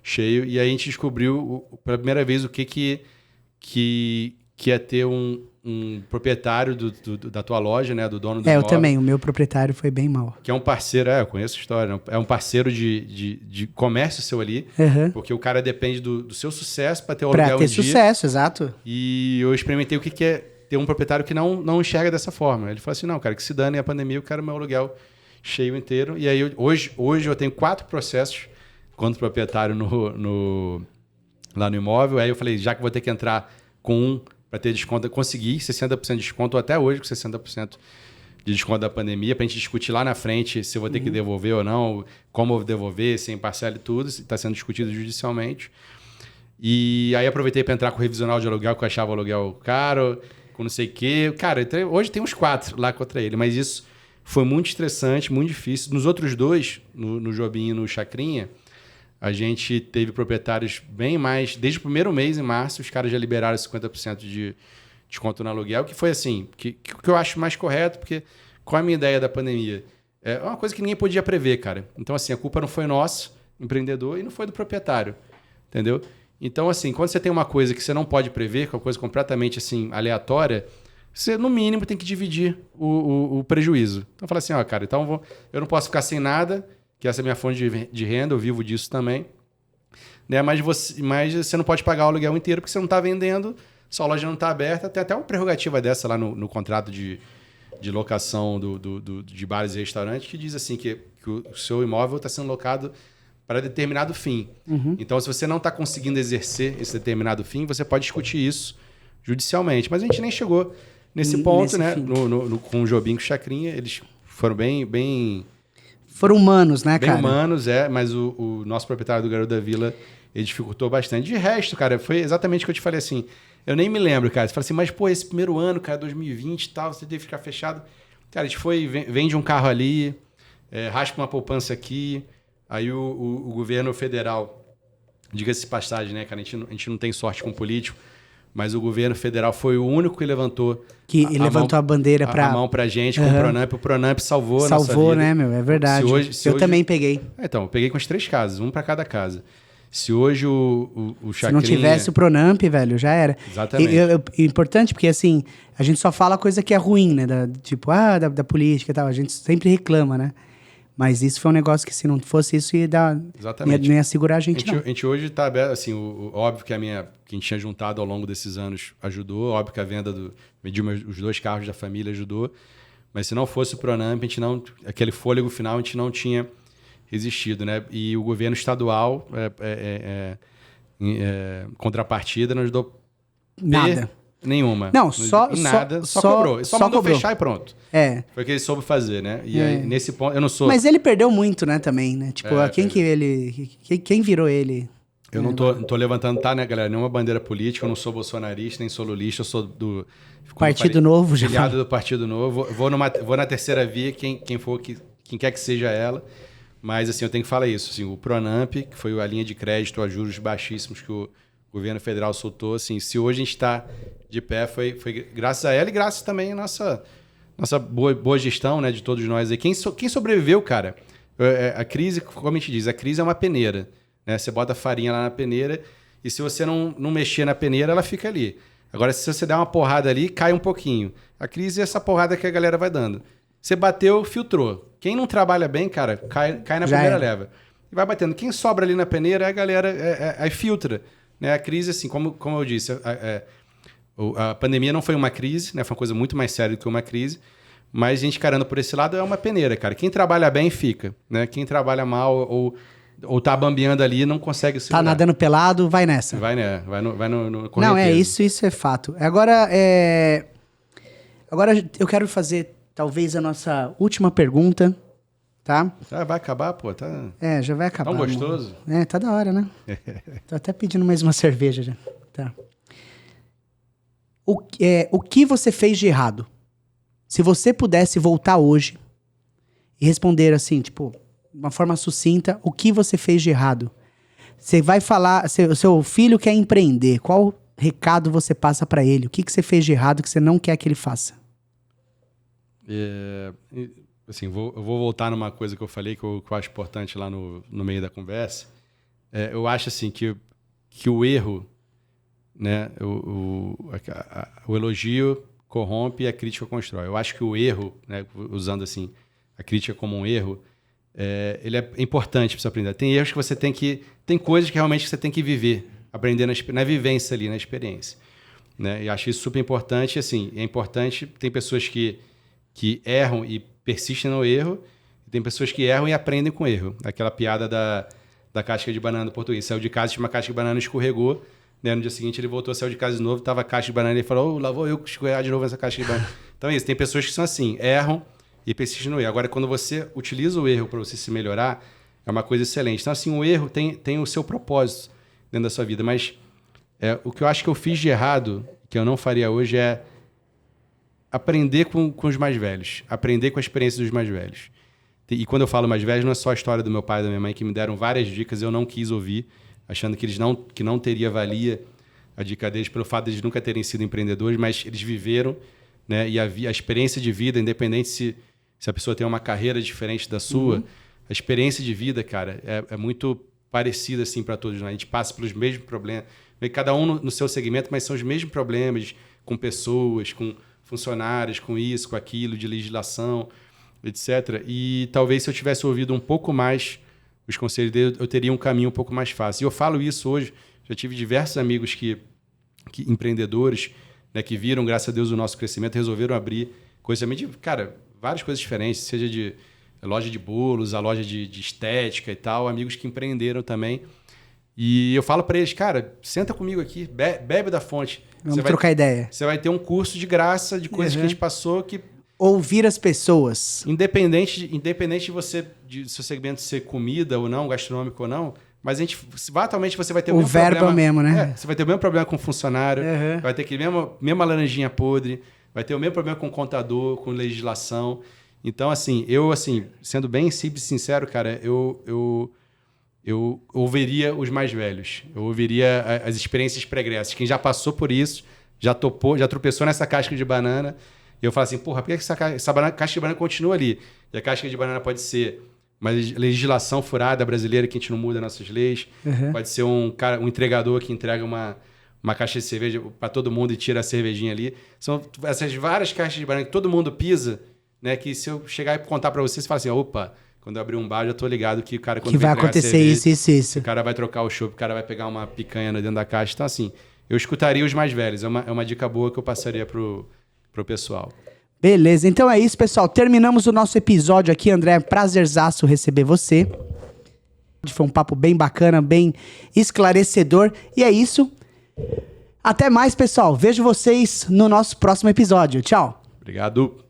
Speaker 3: cheio. E aí a gente descobriu pela primeira vez o que ia ter um proprietário da tua loja, né? Do dono do
Speaker 2: eu
Speaker 3: imóvel.
Speaker 2: também. O meu proprietário foi bem mal.
Speaker 3: Que é um parceiro, eu conheço a história, né? É um parceiro de comércio seu ali, porque o cara depende do seu sucesso para ter o aluguel
Speaker 2: Pra ter sucesso, exato.
Speaker 3: E eu experimentei o que é ter um proprietário que não enxerga dessa forma. Ele falou assim, não, cara, que se dane a pandemia, eu quero meu aluguel cheio inteiro. E aí, hoje eu tenho 4 processos contra o proprietário lá no imóvel. Aí eu falei, já que vou ter que entrar com para ter desconto, consegui 60% de desconto, até hoje com 60% de desconto da pandemia, para a gente discutir lá na frente se eu vou ter que devolver ou não, como eu vou devolver, sem parcela e tudo, está sendo discutido judicialmente. E aí aproveitei para entrar com o revisional de aluguel, que eu achava o aluguel caro, com não sei o quê. Cara, hoje tem uns 4 lá contra ele, mas isso foi muito estressante, muito difícil. Nos outros 2, no Jobim e no Chacrinha, a gente teve proprietários bem mais... Desde o primeiro mês, em março, os caras já liberaram 50% de desconto no aluguel, que foi assim, que eu acho mais correto, porque qual é a minha ideia da pandemia? É uma coisa que ninguém podia prever, cara. Então, assim, a culpa não foi nossa, empreendedor, e não foi do proprietário, entendeu? Então, assim, quando você tem uma coisa que você não pode prever, que é uma coisa completamente, assim, aleatória, você, no mínimo, tem que dividir o prejuízo. Então, fala assim, cara, então eu não posso ficar sem nada, que essa é a minha fonte de renda, eu vivo disso também. Né? Mas você não pode pagar o aluguel inteiro porque você não está vendendo, sua loja não está aberta. Tem até uma prerrogativa dessa lá no contrato de locação de bares e restaurantes que diz assim que o seu imóvel está sendo locado para determinado fim. Então, se você não está conseguindo exercer esse determinado fim, você pode discutir isso judicialmente. Mas a gente nem chegou nesse ponto, né? Com o Jobim e o Chacrinha, eles foram bem
Speaker 2: foram humanos, né, cara?
Speaker 3: Bem humanos, mas o nosso proprietário do Garoto da Vila, ele dificultou bastante. De resto, cara, foi exatamente o que eu te falei assim. Eu nem me lembro, cara. Você fala assim, mas, pô, esse primeiro ano, cara, 2020 e tal, você teve que ficar fechado. Cara, a gente vende um carro ali, raspa uma poupança aqui. Aí o governo federal, diga-se de passagem, né, cara? A gente não tem sorte com político, mas o governo federal foi o único que levantou
Speaker 2: a bandeira para
Speaker 3: a mão pra gente com o Pronamp. O Pronamp salvou a nossa vida.
Speaker 2: Salvou, né, meu? É verdade. Eu também peguei.
Speaker 3: Então, eu peguei com as 3 casas, um para cada casa. Se hoje o Chacrinha...
Speaker 2: Se não tivesse o Pronamp, velho, já era.
Speaker 3: Exatamente.
Speaker 2: Importante porque, assim, a gente só fala coisa que é ruim, né? Da política e tal. A gente sempre reclama, né? Mas isso foi um negócio que, se não fosse isso, ia dar...
Speaker 3: Exatamente.
Speaker 2: Não ia segurar a gente, não.
Speaker 3: A gente hoje está aberto, assim, óbvio que que a gente tinha juntado ao longo desses anos ajudou, óbvio que a venda os 2 carros da família ajudou, mas se não fosse o Pronamp, aquele fôlego final, a gente não tinha resistido, né? E o governo estadual, contrapartida, não ajudou
Speaker 2: nada.
Speaker 3: Nenhuma.
Speaker 2: Não,
Speaker 3: só cobrou. Só mandou
Speaker 2: cobrou.
Speaker 3: Fechar e pronto. Foi o que ele soube fazer, né? E aí, nesse ponto, eu não sou...
Speaker 2: Mas ele perdeu muito, né, também, né? Tipo, quem virou ele?
Speaker 3: Eu não tô levantando, né, galera? Nenhuma bandeira política, eu não sou bolsonarista, nem sou lulista, eu sou do...
Speaker 2: Partido Novo, já.
Speaker 3: Filiado do Partido Novo. Vou na terceira via, quem quer que seja ela. Mas, assim, eu tenho que falar isso. Assim, o Pronamp, que foi a linha de crédito a juros baixíssimos que o governo federal soltou, assim, se hoje a gente está de pé, foi graças a ela e graças também à nossa boa gestão, né, de todos nós. Quem sobreviveu, cara, a crise, como a gente diz, a crise é uma peneira, né? Você bota farinha lá na peneira E se você não mexer na peneira, ela fica ali. Agora, se você der uma porrada ali, cai um pouquinho. A crise é essa porrada que a galera vai dando. Você bateu, filtrou. Quem não trabalha bem, cara, cai na primeira leva. E vai batendo. Quem sobra ali na peneira, a galera aí filtra. Né? A crise, assim, como eu disse, a pandemia não foi uma crise, né? Foi uma coisa muito mais séria do que uma crise. Mas a gente encarando por esse lado é uma peneira, cara. Quem trabalha bem, fica. Né? Quem trabalha mal ou tá bambeando ali, não consegue segurar.
Speaker 2: Tá nadando pelado, vai nessa.
Speaker 3: Vai no correnteza.
Speaker 2: Não, isso é fato. Agora eu quero fazer, talvez, a nossa última pergunta, tá?
Speaker 3: Vai acabar, pô? Tá...
Speaker 2: já vai acabar.
Speaker 3: Tão gostoso.
Speaker 2: Amor. Tá da hora, né? Tô até pedindo mais uma cerveja já. Tá. O que você fez de errado? Se você pudesse voltar hoje e responder assim, tipo... de uma forma sucinta, o que você fez de errado? Você vai falar, seu filho quer empreender, qual recado você passa pra ele? O que você fez de errado que você não quer que ele faça?
Speaker 3: Assim, eu vou voltar numa coisa que eu falei que eu acho importante lá no meio da conversa. Eu acho assim que o erro, né, o elogio corrompe e a crítica constrói. Eu acho que o erro, né, usando assim a crítica como um erro, ele é importante para você aprender. Tem erros que você tem coisas que realmente você tem que viver, aprender na vivência ali, na experiência. Né? E acho isso super importante. Assim, é importante, tem pessoas que erram e persistem no erro, e tem pessoas que erram e aprendem com o erro. Aquela piada da casca de banana do português. Saiu de casa, tinha uma casca de banana, escorregou. Né? No dia seguinte ele voltou, saiu de casa de novo, estava a casca de banana e ele falou, lá vou eu escorregar de novo essa casca de banana. Então é isso, tem pessoas que são assim, erram e persiste no erro. Agora, quando você utiliza o erro para você se melhorar, é uma coisa excelente. Então, assim, o erro tem o seu propósito dentro da sua vida. Mas o que eu acho que eu fiz de errado, que eu não faria hoje, é aprender com os mais velhos. Aprender com a experiência dos mais velhos. E quando eu falo mais velhos, não é só a história do meu pai e da minha mãe, que me deram várias dicas, eu não quis ouvir, achando que não teria valia a dica deles pelo fato de eles nunca terem sido empreendedores, mas eles viveram, né? E a experiência de vida, independente se a pessoa tem uma carreira diferente da sua, a experiência de vida, cara, é muito parecida assim para todos nós. A gente passa pelos mesmos problemas, cada um no seu segmento, mas são os mesmos problemas com pessoas, com funcionários, com isso, com aquilo, de legislação, etc. E talvez se eu tivesse ouvido um pouco mais os conselhos dele, eu teria um caminho um pouco mais fácil. E eu falo isso hoje, já tive diversos amigos que empreendedores, né, que viram, graças a Deus, o nosso crescimento, resolveram abrir coisas também de, cara, várias coisas diferentes, seja de loja de bolos, a loja de estética e tal, amigos que empreenderam também. E eu falo para eles, cara, senta comigo aqui, bebe da fonte.
Speaker 2: Vamos trocar ideia.
Speaker 3: Você vai ter um curso de graça de coisas que a gente passou que...
Speaker 2: Ouvir as pessoas.
Speaker 3: Independente de você, de seu segmento ser comida ou não, gastronômico ou não, mas atualmente você vai ter o mesmo
Speaker 2: verbo
Speaker 3: problema.
Speaker 2: Mesmo, né?
Speaker 3: Você vai ter o mesmo problema com o funcionário, vai ter aquele mesma laranjinha podre, vai ter o mesmo problema com o contador, com legislação. Então, assim, sendo bem simples e sincero, cara, eu ouviria os mais velhos. Eu ouviria as experiências pregressas. Quem já passou por isso, já tropeçou nessa casca de banana. E eu falo assim, porra, por que essa casca de banana continua ali? E a casca de banana pode ser uma legislação furada brasileira que a gente não muda nossas leis. Pode ser um entregador que entrega uma caixa de cerveja para todo mundo e tira a cervejinha ali. São essas várias caixas de banana que todo mundo pisa, né? Que se eu chegar e contar para você fala assim, opa, quando eu abrir um bar, eu já tô ligado que o cara... Quando
Speaker 2: que vai acontecer cerveja, isso.
Speaker 3: O cara vai trocar o chopp, o cara vai pegar uma picanha dentro da caixa. Então, assim, eu escutaria os mais velhos. É uma dica boa que eu passaria pro pessoal.
Speaker 2: Beleza, então é isso, pessoal. Terminamos o nosso episódio aqui, André. Prazerzaço receber você. Foi um papo bem bacana, bem esclarecedor. E é isso. Até mais, pessoal. Vejo vocês no nosso próximo episódio. Tchau.
Speaker 3: Obrigado.